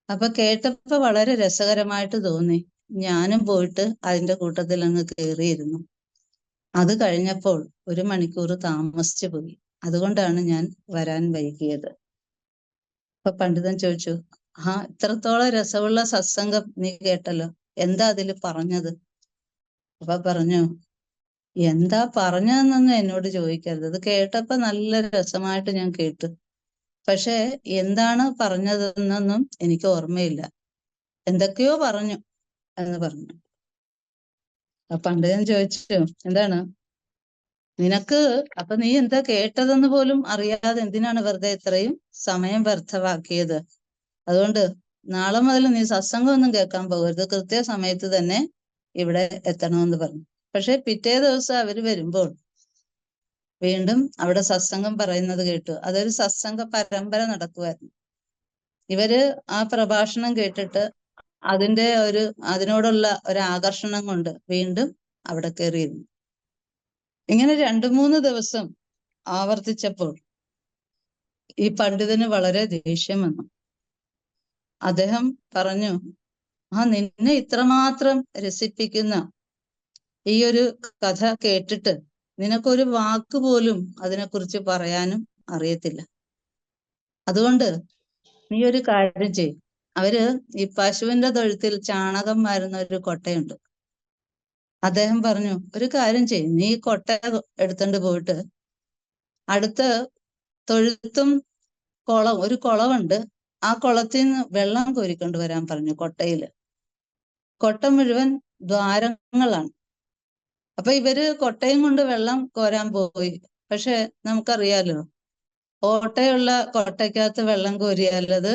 അപ്പൊ കേട്ടപ്പോ വളരെ രസകരമായിട്ട് തോന്നി. ഞാനും പോയിട്ട് അതിന്റെ കൂട്ടത്തിൽ അങ്ങ് കയറിയിരുന്നു. അത് കഴിഞ്ഞപ്പോൾ 1 മണിക്കൂർ താമസിച്ചു പോയി. അതുകൊണ്ടാണ് ഞാൻ വരാൻ വൈകിയത്. അപ്പൊ പണ്ഡിതൻ ചോദിച്ചു, ഇത്രത്തോളം രസമുള്ള സത്സംഗം നീ കേട്ടല്ലോ, എന്താ അതിൽ പറഞ്ഞത്? അപ്പൊ പറഞ്ഞു, എന്താ പറഞ്ഞതെന്നൊന്നും എന്നോട് ചോദിക്കരുത്. അത് കേട്ടപ്പോ നല്ല രസമായിട്ട് ഞാൻ കേട്ടു, പക്ഷെ എന്താണ് പറഞ്ഞതെന്നൊന്നും എനിക്ക് ഓർമ്മയില്ല. എന്തൊക്കെയോ പറഞ്ഞു എന്ന് പറഞ്ഞു. അപ്പൊ പണ്ഡിതൻ ചോദിച്ചു, എന്താണ് അപ്പൊ നീ എന്താ കേട്ടതെന്ന് പോലും അറിയാതെ എന്തിനാണ് വെറുതെ ഇത്രയും സമയം വ്യർത്ഥമാക്കിയത്? അതുകൊണ്ട് നാളെ മുതൽ നീ സത്സംഗം ഒന്നും കേൾക്കാൻ പോകരുത്, കൃത്യസമയത്ത് തന്നെ ഇവിടെ എത്തണമെന്ന് പറഞ്ഞു. പക്ഷെ പിറ്റേ ദിവസം അവര് വരുമ്പോൾ വീണ്ടും അവിടെ സത്സംഗം പറയുന്നത് കേട്ടു. അതൊരു സത്സംഗ പരമ്പര നടക്കുമായിരുന്നു. ഇവര് ആ പ്രഭാഷണം കേട്ടിട്ട് അതിനോടുള്ള ഒരു ആകർഷണം കൊണ്ട് വീണ്ടും അവിടെ കയറിയിരുന്നു. ഇങ്ങനെ 2-3 ദിവസം ആവർത്തിച്ചപ്പോൾ ഈ പണ്ഡിതന് വളരെ ദേഷ്യം വന്നു. അദ്ദേഹം പറഞ്ഞു, നിന്നെ ഇത്രമാത്രം രസിപ്പിക്കുന്ന ഈ ഒരു കഥ കേട്ടിട്ട് നിനക്കൊരു വാക്ക് പോലും അതിനെക്കുറിച്ച് പറയാനും അറിയത്തില്ല. അതുകൊണ്ട് നീ ഒരു കാര്യം ചെയ്യും. അവര് ഈ പശുവിന്റെ തൊഴുത്തിൽ ചാണകം വാരുന്ന ഒരു കൊട്ടയുണ്ട്. അദ്ദേഹം പറഞ്ഞു, ഒരു കാര്യം ചെയ്യും, നീ കൊട്ട എടുത്തോണ്ട് പോയിട്ട് അടുത്ത തൊഴുത്തും ഒരു കുളമുണ്ട്, ആ കുളത്തിൽ നിന്ന് വെള്ളം കോരിക്കൊണ്ട് വരാൻ പറഞ്ഞു. കൊട്ട മുഴുവൻ ദ്വാരങ്ങളാണ്. അപ്പൊ ഇവര് കൊട്ടയും കൊണ്ട് വെള്ളം കോരാൻ പോയി. പക്ഷെ നമുക്കറിയാലോ, ഓട്ടയുള്ള കൊട്ടയ്ക്കകത്ത് വെള്ളം കോരിയാൽ അത്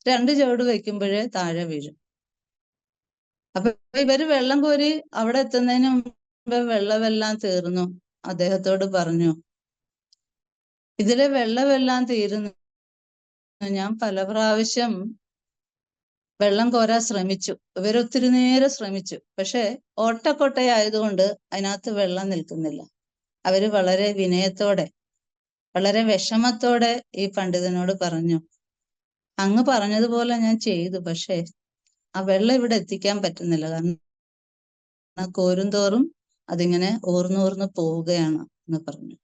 2 ചുവട് വയ്ക്കുമ്പോഴേ താഴെ വീഴും. അപ്പൊ ഇവര് വെള്ളം കോരി അവിടെ എത്തുന്നതിന് മുമ്പ് വെള്ളമെല്ലാം തീർന്നു. അദ്ദേഹത്തോട് പറഞ്ഞു, ഇതിലെ വെള്ളമെല്ലാം തീരുന്നു, ഞാൻ പല പ്രാവശ്യം വെള്ളം കോരാൻ ശ്രമിച്ചു, ഇവരൊത്തിരി നേരം ശ്രമിച്ചു, പക്ഷെ ഓട്ടക്കൊട്ടയായതുകൊണ്ട് അതിനകത്ത് വെള്ളം നിൽക്കുന്നില്ല. അവര് വളരെ വിനയത്തോടെ വളരെ വിഷമത്തോടെ ഈ പണ്ഡിതനോട് പറഞ്ഞു, അങ്ങ് പറഞ്ഞതുപോലെ ഞാൻ ചെയ്തു, പക്ഷേ ആ വെള്ളം ഇവിടെ എത്തിക്കാൻ പറ്റുന്നില്ല, കാരണം കോരുംതോറും അതിങ്ങനെ ഊർന്നൂർന്ന് പോവുകയാണ് എന്ന് പറഞ്ഞു.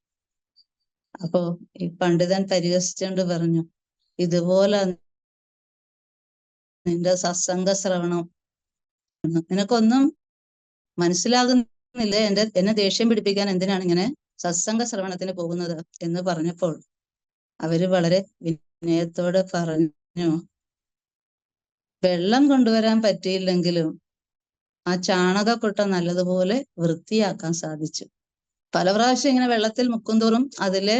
അപ്പോ ഈ പണ്ഡിതൻ പരിഹസിച്ചുകൊണ്ട് പറഞ്ഞു, ഇതുപോലെ നിന്റെ സത്സംഗ ശ്രവണം, നിനക്കൊന്നും മനസ്സിലാകുന്നില്ല, എന്നെ ദേഷ്യം പിടിപ്പിക്കാൻ എന്തിനാണ് ഇങ്ങനെ സത്സംഗ ശ്രവണത്തിന് പോകുന്നത് എന്ന് പറഞ്ഞപ്പോൾ അവര് വളരെ വിനയത്തോടെ പറഞ്ഞു, വെള്ളം കൊണ്ടുവരാൻ പറ്റിയില്ലെങ്കിലും ആ ചാണകക്കൊട്ട നല്ലതുപോലെ വൃത്തിയാക്കാൻ സാധിച്ചു. പല പ്രാവശ്യം ഇങ്ങനെ വെള്ളത്തിൽ മുക്കുംതോറും അതിലെ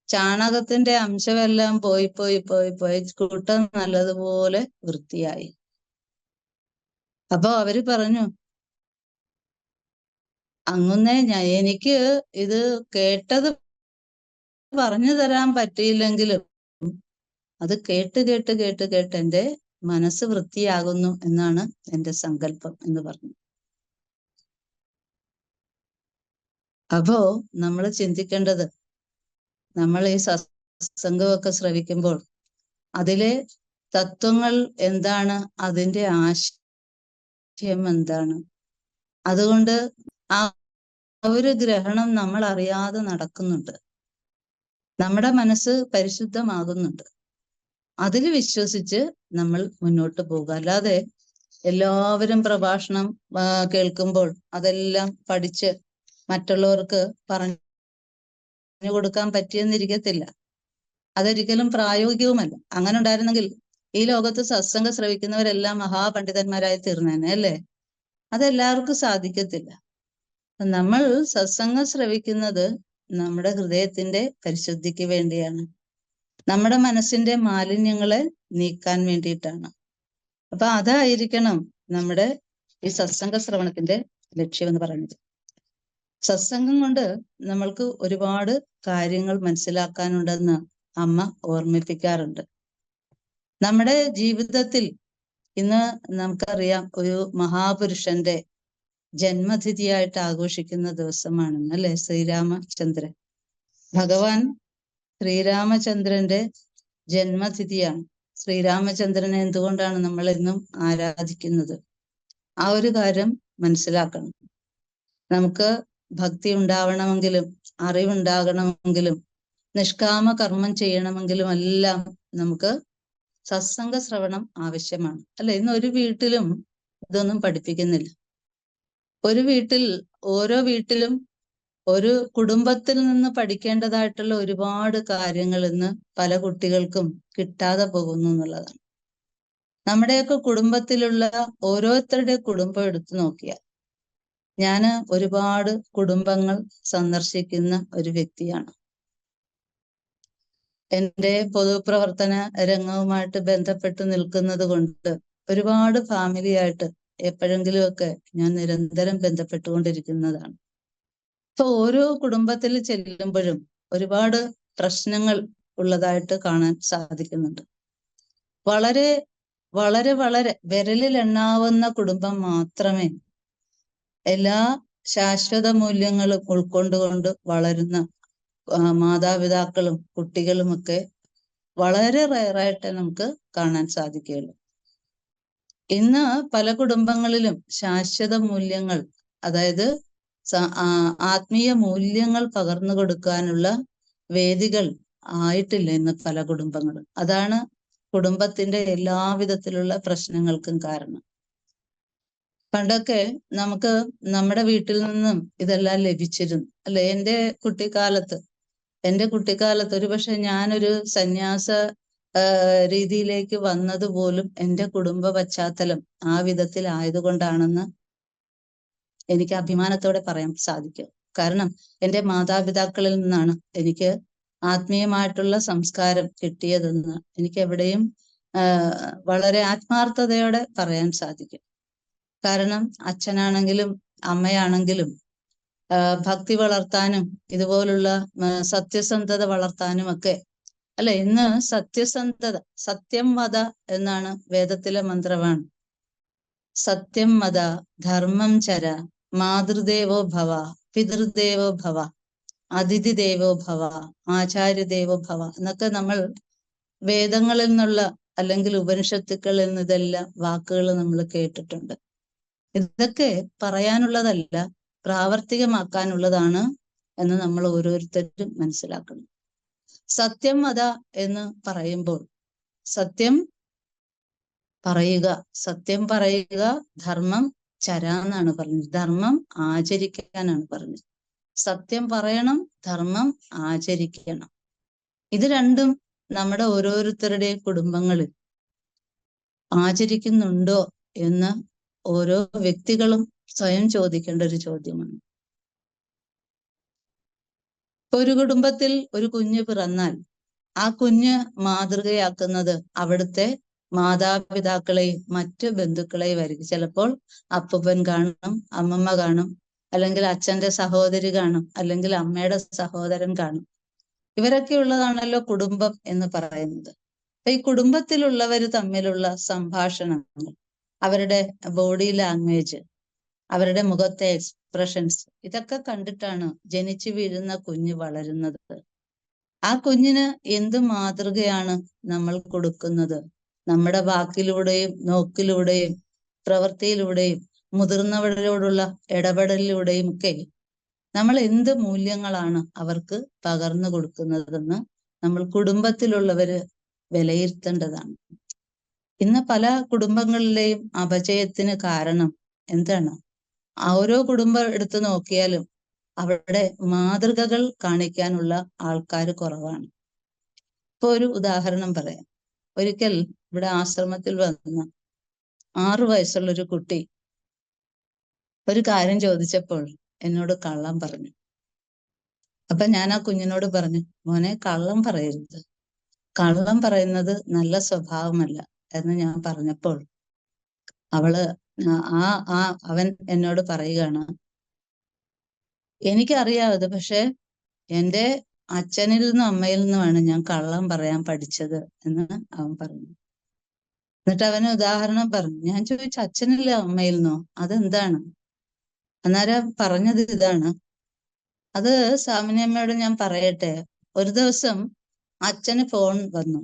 ചാണകത്തിന്റെ അംശമെല്ലാം പോയി കുട്ട നല്ലതുപോലെ വൃത്തിയായി. അപ്പൊ അവര് പറഞ്ഞു, അങ്ങനെ എനിക്ക് ഇത് കേട്ടത് പറഞ്ഞു തരാൻ പറ്റിയില്ലെങ്കിലും അത് കേട്ട് എൻ്റെ മനസ്സ് വൃത്തിയാകുന്നു എന്നാണ് എൻ്റെ സങ്കല്പം എന്ന് പറഞ്ഞു. അപ്പോ നമ്മൾ ചിന്തിക്കേണ്ടത്, നമ്മൾ ഈ സത്സംഗമൊക്കെ ശ്രവിക്കുമ്പോൾ അതിലെ തത്വങ്ങൾ എന്താണ്, അതിൻ്റെ ആശയം എന്താണ്, അതുകൊണ്ട് ആ ഒരു ഗ്രഹണം നമ്മൾ അറിയാതെ നടക്കുന്നുണ്ട്, നമ്മുടെ മനസ്സ് പരിശുദ്ധമാകുന്നുണ്ട്. അതിൽ വിശ്വസിച്ച് നമ്മൾ മുന്നോട്ട് പോകുക. അല്ലാതെ എല്ലാവരും പ്രഭാഷണം കേൾക്കുമ്പോൾ അതെല്ലാം പഠിച്ച് മറ്റുള്ളവർക്ക് പറഞ്ഞു കൊടുക്കാൻ പറ്റിയെന്നിരിക്കത്തില്ല. അതൊരിക്കലും പ്രായോഗികവുമല്ല. അങ്ങനെ ഉണ്ടായിരുന്നെങ്കിൽ ഈ ലോകത്ത് സത്സംഗം ശ്രവിക്കുന്നവരെല്ലാം മഹാപണ്ഡിതന്മാരായി തീർന്നേനെ അല്ലേ? അതെല്ലാവർക്കും സാധിക്കത്തില്ല. നമ്മൾ സത്സംഗം ശ്രവിക്കുന്നത് നമ്മുടെ ഹൃദയത്തിന്റെ പരിശുദ്ധിക്ക് വേണ്ടിയാണ്, നമ്മുടെ മനസ്സിന്റെ മാലിന്യങ്ങളെ നീക്കാൻ വേണ്ടിയിട്ടാണ്. അപ്പൊ അതായിരിക്കണം നമ്മുടെ ഈ സത്സംഗ ശ്രവണത്തിന്റെ ലക്ഷ്യം എന്ന് പറയുന്നത്. സത്സംഗം കൊണ്ട് നമ്മൾക്ക് ഒരുപാട് കാര്യങ്ങൾ മനസ്സിലാക്കാനുണ്ടെന്ന് അമ്മ ഓർമ്മിപ്പിക്കാറുണ്ട്. നമ്മുടെ ജീവിതത്തിൽ ഇന്ന് നമുക്കറിയാം, ഒരു മഹാപുരുഷന്റെ ജന്മതിഥിയായിട്ട് ആഘോഷിക്കുന്ന ദിവസമാണ് അല്ലെ, ശ്രീരാമചന്ദ്രൻ. ഭഗവാൻ ശ്രീരാമചന്ദ്രന്റെ ജന്മതിഥിയാണ്. ശ്രീരാമചന്ദ്രനെ എന്തുകൊണ്ടാണ് നമ്മൾ എന്നും ആരാധിക്കുന്നത്? ആ ഒരു കാര്യം മനസ്സിലാക്കണം. നമുക്ക് ഭക്തി ഉണ്ടാവണമെങ്കിലും അറിവുണ്ടാകണമെങ്കിലും നിഷ്കാമ കർമ്മം ചെയ്യണമെങ്കിലും എല്ലാം നമുക്ക് സത്സംഗ ശ്രവണം ആവശ്യമാണ് അല്ലെ? ഇന്ന് ഒരു വീട്ടിലും ഇതൊന്നും പഠിപ്പിക്കുന്നില്ല. ഓരോ വീട്ടിലും ഒരു കുടുംബത്തിൽ നിന്ന് പഠിക്കേണ്ടതായിട്ടുള്ള ഒരുപാട് കാര്യങ്ങൾ ഇന്ന് പല കുട്ടികൾക്കും കിട്ടാതെ പോകുന്നു എന്നുള്ളതാണ്. നമ്മുടെയൊക്കെ കുടുംബത്തിലുള്ള ഓരോരുത്തരുടെ കുടുംബം എടുത്തു നോക്കിയാൽ, ഞാൻ ഒരുപാട് കുടുംബങ്ങൾ സന്ദർശിക്കുന്ന ഒരു വ്യക്തിയാണ്. എൻ്റെ പൊതുപ്രവർത്തന രംഗവുമായിട്ട് ബന്ധപ്പെട്ട് നിൽക്കുന്നത് കൊണ്ട് ഒരുപാട് ഫാമിലിയായിട്ട് എപ്പോഴെങ്കിലുമൊക്കെ ഞാൻ നിരന്തരം ബന്ധപ്പെട്ടുകൊണ്ടിരിക്കുന്നതാണ്. ഇപ്പൊ ഓരോ കുടുംബത്തിൽ ചെല്ലുമ്പോഴും ഒരുപാട് പ്രശ്നങ്ങൾ ഉള്ളതായിട്ട് കാണാൻ സാധിക്കുന്നുണ്ട്. വളരെ വളരെ വളരെ വിരലിൽ എണ്ണാവുന്ന കുടുംബം മാത്രമേ എല്ലാ ശാശ്വത മൂല്യങ്ങളും ഉൾക്കൊണ്ടുകൊണ്ട് വളരുന്ന മാതാപിതാക്കളും കുട്ടികളുമൊക്കെ വളരെ റയറായിട്ട് നമുക്ക് കാണാൻ സാധിക്കുകയുള്ളൂ. ഇന്ന് പല കുടുംബങ്ങളിലും ശാശ്വത മൂല്യങ്ങൾ, അതായത് ആത്മീയ മൂല്യങ്ങൾ പകർന്നു കൊടുക്കാനുള്ള വേദികൾ ആയിട്ടില്ല ഇന്ന് പല കുടുംബങ്ങളും. അതാണ് കുടുംബത്തിന്റെ എല്ലാവിധത്തിലുള്ള പ്രശ്നങ്ങൾക്കും കാരണം. പണ്ടൊക്കെ നമുക്ക് നമ്മുടെ വീട്ടിൽ നിന്നും ഇതെല്ലാം ലഭിച്ചിരുന്നു അല്ലെ? എൻ്റെ കുട്ടിക്കാലത്ത് ഒരുപക്ഷെ ഞാനൊരു സന്യാസ രീതിയിലേക്ക് വന്നത് പോലും എൻ്റെ കുടുംബ പശ്ചാത്തലം ആ വിധത്തിൽ ആയതുകൊണ്ടാണെന്ന് എനിക്ക് അഭിമാനത്തോടെ പറയാൻ സാധിക്കും. കാരണം എൻ്റെ മാതാപിതാക്കളിൽ നിന്നാണ് എനിക്ക് ആത്മീയമായിട്ടുള്ള സംസ്കാരം കിട്ടിയതെന്ന് എനിക്ക് എവിടെയും വളരെ ആത്മാർത്ഥതയോടെ പറയാൻ സാധിക്കും. കാരണം അച്ഛനാണെങ്കിലും അമ്മയാണെങ്കിലും ഭക്തി വളർത്താനും ഇതുപോലുള്ള സത്യസന്ധത വളർത്താനും ഒക്കെ അല്ലെ? ഇന്ന് സത്യസന്ധത, സത്യം വദ എന്നാണ് വേദത്തിലെ മന്ത്രമാണ്. സത്യം വദ, ധർമ്മം ചര, മാതൃദേവോ ഭവ, പിതൃദേവോ ഭവ. അതിഥി ദേവോ ഭവ, ആചാര്യ ദേവോ ഭവ എന്നൊക്കെ നമ്മൾ വേദങ്ങളിൽ നിന്നുള്ള അല്ലെങ്കിൽ ഉപനിഷത്തുക്കളിൽ നിന്ന് ഇതെല്ലാം വാക്കുകൾ നമ്മൾ കേട്ടിട്ടുണ്ട്. ഇതൊക്കെ പറയാനുള്ളതല്ല, പ്രാവർത്തികമാക്കാനുള്ളതാണ് എന്ന് നമ്മൾ ഓരോരുത്തരും മനസ്സിലാക്കണം. സത്യം വദ എന്ന് പറയുമ്പോൾ സത്യം പറയുക, സത്യം പറയുക, ധർമ്മം ചര എന്നാണ് പറഞ്ഞത്, ധർമ്മം ആചരിക്കാനാണ് പറഞ്ഞത്. സത്യം പറയണം, ധർമ്മം ആചരിക്കണം. ഇത് രണ്ടും നമ്മുടെ ഓരോരുത്തരുടെയും കുടുംബങ്ങളിൽ ആചരിക്കുന്നുണ്ടോ എന്ന് ഓരോ വ്യക്തികളും സ്വയം ചോദിക്കേണ്ട ഒരു ചോദ്യമാണ്. ഒരു കുടുംബത്തിൽ ഒരു കുഞ്ഞ് പിറന്നാൽ ആ കുഞ്ഞ് മാതൃകയാക്കുന്നത് അവിടുത്തെ മാതാപിതാക്കളെയും മറ്റു ബന്ധുക്കളെയും ആയിരിക്കും. ചിലപ്പോൾ അപ്പൂപ്പൻ കാണും, അമ്മമ്മ കാണും, അല്ലെങ്കിൽ അച്ഛന്റെ സഹോദരി കാണും, അല്ലെങ്കിൽ അമ്മയുടെ സഹോദരൻ കാണും. ഇവരൊക്കെ ഉള്ളതാണല്ലോ കുടുംബം എന്ന് പറയുന്നത്. അപ്പൊ ഈ കുടുംബത്തിലുള്ളവർ തമ്മിലുള്ള സംഭാഷണങ്ങൾ, അവരുടെ ബോഡി ലാംഗ്വേജ്, അവരുടെ മുഖത്തെ എക്സ്പ്രഷൻസ്, ഇതൊക്കെ കണ്ടിട്ടാണ് ജനിച്ചു വീഴുന്ന കുഞ്ഞ് വളരുന്നത്. ആ കുഞ്ഞിന് എന്ത് മാതൃകയാണ് നമ്മൾ കൊടുക്കുന്നത്? നമ്മുടെ വാക്കിലൂടെയും നോക്കിലൂടെയും പ്രവൃത്തിയിലൂടെയും മുതിർന്നവരോടുള്ള ഇടപെടലിലൂടെയും ഒക്കെ നമ്മൾ എന്ത് മൂല്യങ്ങളാണ് അവർക്ക് പകർന്നു കൊടുക്കുന്നതെന്ന് നമ്മൾ കുടുംബത്തിലുള്ളവര് വിലയിരുത്തേണ്ടതാണ്. ഇന്ന് പല കുടുംബങ്ങളിലെയും അപജയത്തിന് കാരണം എന്താണ്? ഓരോ കുടുംബം എടുത്തു നോക്കിയാലും അവിടെ മാതൃകകൾ കാണിക്കാനുള്ള ആൾക്കാർ കുറവാണ്. ഇപ്പൊ ഒരു ഉദാഹരണം പറയാം. ഒരിക്കൽ ഇവിടെ ആശ്രമത്തിൽ വന്ന 6 വയസ്സുള്ളൊരു കുട്ടി ഒരു കാര്യം ചോദിച്ചപ്പോൾ എന്നോട് കള്ളം പറഞ്ഞു. അപ്പൊ ഞാൻ ആ കുഞ്ഞിനോട് പറഞ്ഞു, മോനെ കള്ളം പറയരുത്, കള്ളം പറയുന്നത് നല്ല സ്വഭാവമല്ല എന്ന് ഞാൻ പറഞ്ഞപ്പോൾ അവൻ എന്നോട് പറയുകയാണ്, എനിക്കറിയാവത്, പക്ഷെ എൻ്റെ അച്ഛനിൽ നിന്നും അമ്മയിൽ നിന്നുമാണ് ഞാൻ കള്ളം പറയാൻ പഠിച്ചത് എന്ന് അവൻ പറഞ്ഞു. എന്നിട്ട് അവന് ഉദാഹരണം പറഞ്ഞു. ഞാൻ ചോദിച്ചു, അച്ഛനില്ല അമ്മയിൽ നിന്നോ? അതെന്താണ്? അന്നേരം പറഞ്ഞത് ഇതാണ്. അത് സാമിനിയമ്മയോട് ഞാൻ പറയട്ടെ. ഒരു ദിവസം അച്ഛന് ഫോൺ വന്നു.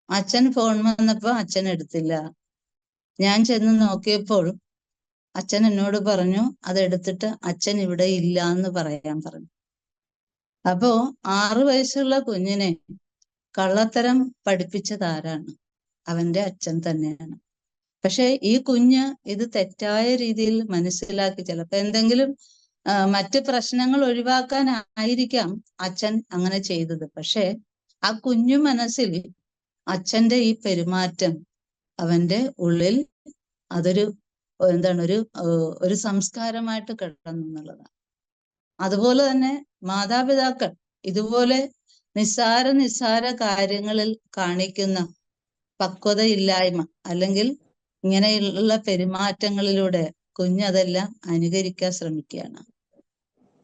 അച്ഛൻ ഫോൺ വന്നപ്പോ അച്ഛൻ എടുത്തില്ല. ഞാൻ ചെന്ന് നോക്കിയപ്പോൾ അച്ഛൻ എന്നോട് പറഞ്ഞു, അതെടുത്തിട്ട് അച്ഛൻ ഇവിടെ ഇല്ല എന്ന് പറയാൻ പറഞ്ഞു. അപ്പോ 6 വയസ്സുള്ള കുഞ്ഞിനെ കള്ളത്തരം പഠിപ്പിച്ചതാരാണ്? അവന്റെ അച്ഛൻ തന്നെയാണ്. പക്ഷെ ഈ കുഞ്ഞ് ഇത് തെറ്റായ രീതിയിൽ മനസ്സിലാക്കി, ചിലപ്പോ എന്തെങ്കിലും മറ്റ് പ്രശ്നങ്ങൾ ഒഴിവാക്കാനായിരിക്കാം അച്ഛൻ അങ്ങനെ ചെയ്തത്. പക്ഷെ ആ കുഞ്ഞു മനസ്സിൽ അച്ഛന്റെ ഈ പെരുമാറ്റം അവന്റെ ഉള്ളിൽ അതൊരു ഒരു സംസ്കാരമായിട്ട് കിടന്നു എന്നുള്ളതാണ്. അതുപോലെ തന്നെ മാതാപിതാക്കൾ ഇതുപോലെ നിസ്സാര കാര്യങ്ങളിൽ കാണിക്കുന്ന പക്വതയില്ലായ്മ അല്ലെങ്കിൽ ഇങ്ങനെയുള്ള പെരുമാറ്റങ്ങളിലൂടെ കുഞ്ഞതെല്ലാം അനുകരിക്കാൻ ശ്രമിക്കുകയാണ്.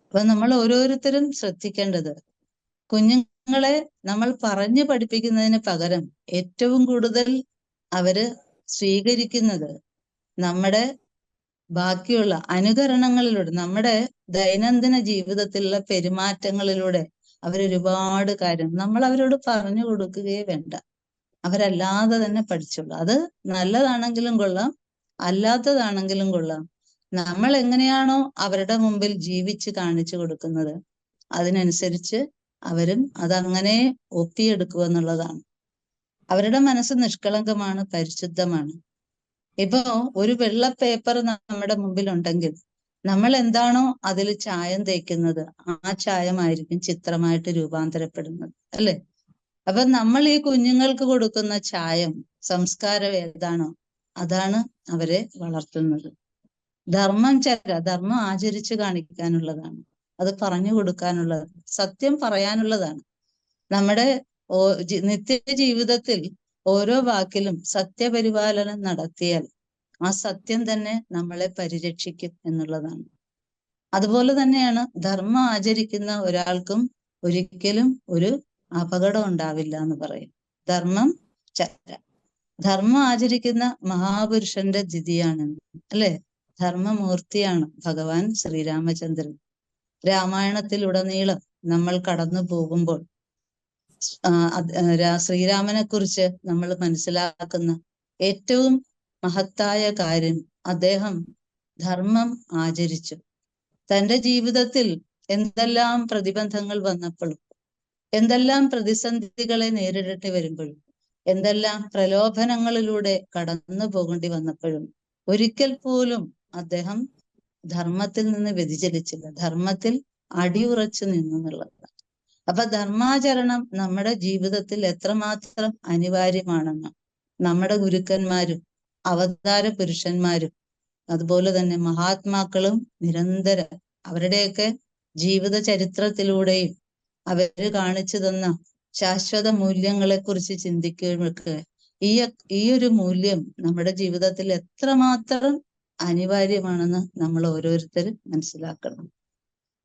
അപ്പൊ നമ്മൾ ഓരോരുത്തരും ശ്രദ്ധിക്കേണ്ടത്, കുഞ്ഞുങ്ങളെ നമ്മൾ പറഞ്ഞു പഠിപ്പിക്കുന്നതിന് പകരം ഏറ്റവും കൂടുതൽ അവര് സ്വീകരിക്കുന്നത് നമ്മുടെ ബാക്കിയുള്ള അനുകരണങ്ങളിലൂടെ, നമ്മുടെ ദൈനംദിന ജീവിതത്തിലുള്ള പെരുമാറ്റങ്ങളിലൂടെ അവരൊരുപാട് കാര്യം നമ്മൾ അവരോട് പറഞ്ഞു കൊടുക്കുകയേ വേണ്ട. അവരല്ലാതെ തന്നെ പഠിച്ചോളൂ. അത് നല്ലതാണെങ്കിലും കൊള്ളാം, അല്ലാത്തതാണെങ്കിലും കൊള്ളാം. നമ്മൾ എങ്ങനെയാണോ അവരുടെ മുമ്പിൽ ജീവിച്ച് കാണിച്ചു കൊടുക്കുന്നത് അതിനനുസരിച്ച് അവരും അതങ്ങനെ ഒപ്പിയെടുക്കുക എന്നുള്ളതാണ്. അവരുടെ മനസ്സ് നിഷ്കളങ്കമാണ്, പരിശുദ്ധമാണ്. ഇപ്പോ ഒരു വെള്ള പേപ്പർ നമ്മുടെ മുമ്പിൽ ഉണ്ടെങ്കിൽ നമ്മൾ എന്താണോ അതിൽ ചായം തേക്കുന്നത് ആ ചായമായിരിക്കും ചിത്രമായിട്ട് രൂപാന്തരപ്പെടുന്നത്, അല്ലെ? അപ്പൊ നമ്മൾ ഈ കുഞ്ഞുങ്ങൾക്ക് കൊടുക്കുന്ന ചായം, സംസ്കാരം ഏതാണോ അതാണ് അവരെ വളർത്തുന്നത്. ധർമ്മം ആചരിച്ച് കാണിക്കാനുള്ളതാണ്, അത് പറഞ്ഞു കൊടുക്കാനുള്ളതാണ്, സത്യം പറയാനുള്ളതാണ്. നമ്മുടെ നിത്യ ജീവിതത്തിൽ ഓരോ വാക്കിലും സത്യപരിപാലനം നടത്തിയാൽ ആ സത്യം തന്നെ നമ്മളെ പരിരക്ഷിക്കും എന്നുള്ളതാണ്. അതുപോലെ തന്നെയാണ് ധർമ്മം ആചരിക്കുന്ന ഒരാൾക്കും ഒരിക്കലും ഒരു അപകടം ഉണ്ടാവില്ല എന്ന് പറയും. ധർമ്മം ആചരിക്കുന്ന മഹാപുരുഷന്റെ ദ്വിതിയാണ്, അല്ലെ? ധർമ്മമൂർത്തിയാണ് ഭഗവാൻ ശ്രീരാമചന്ദ്രൻ. രാമായണത്തിലുടനീളം നമ്മൾ കടന്നു പോകുമ്പോൾ ശ്രീരാമനെ കുറിച്ച് നമ്മൾ മനസ്സിലാക്കുന്ന ഏറ്റവും മഹത്തായ കാര്യം, അദ്ദേഹം ധർമ്മം ആചരിച്ചു. തന്റെ ജീവിതത്തിൽ എന്തെല്ലാം പ്രതിബന്ധങ്ങൾ വന്നപ്പോഴും, എന്തെല്ലാം പ്രതിസന്ധികളെ നേരിടേണ്ടി വരുമ്പോഴും, എന്തെല്ലാം പ്രലോഭനങ്ങളിലൂടെ കടന്നു പോകേണ്ടി വന്നപ്പോഴും ഒരിക്കൽ പോലും അദ്ദേഹം ധർമ്മത്തിൽ നിന്ന് വ്യതിചലിച്ചില്ല. ധർമ്മത്തിൽ അടിയുറച്ചു നിന്നു എന്നുള്ളതാണ്. അപ്പൊ ധർമാചരണം നമ്മുടെ ജീവിതത്തിൽ എത്രമാത്രം അനിവാര്യമാണെന്ന് നമ്മുടെ ഗുരുക്കന്മാരും അവതാര പുരുഷന്മാരും അതുപോലെ തന്നെ മഹാത്മാക്കളും നിരന്തരം അവരുടെയൊക്കെ ജീവിത ചരിത്രത്തിലൂടെയും അവര് കാണിച്ചു തന്ന ശാശ്വത മൂല്യങ്ങളെ കുറിച്ച് ചിന്തിക്കുമ്പോൾ ഈ ഒരു മൂല്യം നമ്മുടെ ജീവിതത്തിൽ എത്രമാത്രം അനിവാര്യമാണെന്ന് നമ്മൾ ഓരോരുത്തരും മനസ്സിലാക്കണം.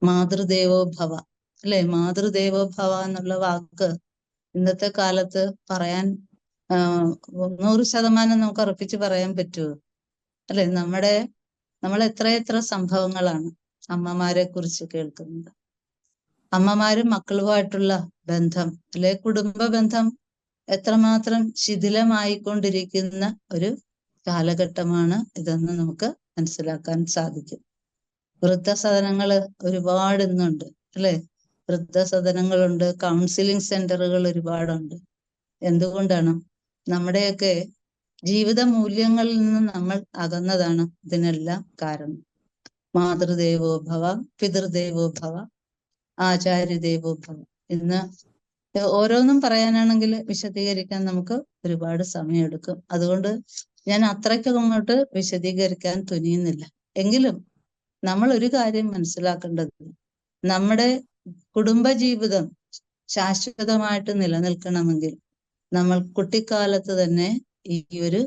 മാതൃദേവോ ഭവ, അല്ലെ? മാതൃദേവോ ഭവ എന്നുള്ള വാക്ക് ഇന്നത്തെ കാലത്ത് പറയാൻ 100% നമുക്ക് ഉറപ്പിച്ച് പറയാൻ പറ്റുമോ? അല്ലെ? നമ്മൾ എത്ര സംഭവങ്ങളാണ് അമ്മമാരെ കുറിച്ച് കേൾക്കുന്നത്. അമ്മമാരും മക്കളുമായിട്ടുള്ള ബന്ധം, അല്ലെ കുടുംബ ബന്ധം എത്രമാത്രം ശിഥിലമായിക്കൊണ്ടിരിക്കുന്ന ഒരു കാലഘട്ടമാണ് ഇതെന്ന് നമുക്ക് മനസ്സിലാക്കാൻ സാധിക്കും. വൃദ്ധസദനങ്ങൾ ഒരുപാട് ഇന്നുണ്ട്, അല്ലെ? വൃദ്ധസദനങ്ങളുണ്ട്, കൗൺസിലിംഗ് സെന്ററുകൾ ഒരുപാടുണ്ട്. എന്തുകൊണ്ടാണ്? നമ്മുടെയൊക്കെ ജീവിത മൂല്യങ്ങളിൽ നിന്ന് നമ്മൾ അകന്നതാണ് ഇതിനെല്ലാം കാരണം. മാതൃദേവോ ഭവ, പിതൃദേവോ ഭവ, ആചാര്യദേവോ ഭവ. ഇന്ന് ഓരോന്നും പറയാനാണെങ്കിൽ വിശദീകരിക്കാൻ നമുക്ക് ഒരുപാട് സമയമെടുക്കും. അതുകൊണ്ട് ഞാൻ അത്രയ്ക്ക് അങ്ങോട്ട് വിശദീകരിക്കാൻ തുനിയുന്നില്ല. എങ്കിലും നമ്മൾ ഒരു കാര്യം മനസ്സിലാക്കേണ്ടത്, നമ്മുടെ കുടുംബജീവിതം ശാശ്വതമായിട്ട് നിലനിൽക്കണമെങ്കിൽ നമ്മൾ കുട്ടിക്കാലത്ത് തന്നെ ഈ ഒരു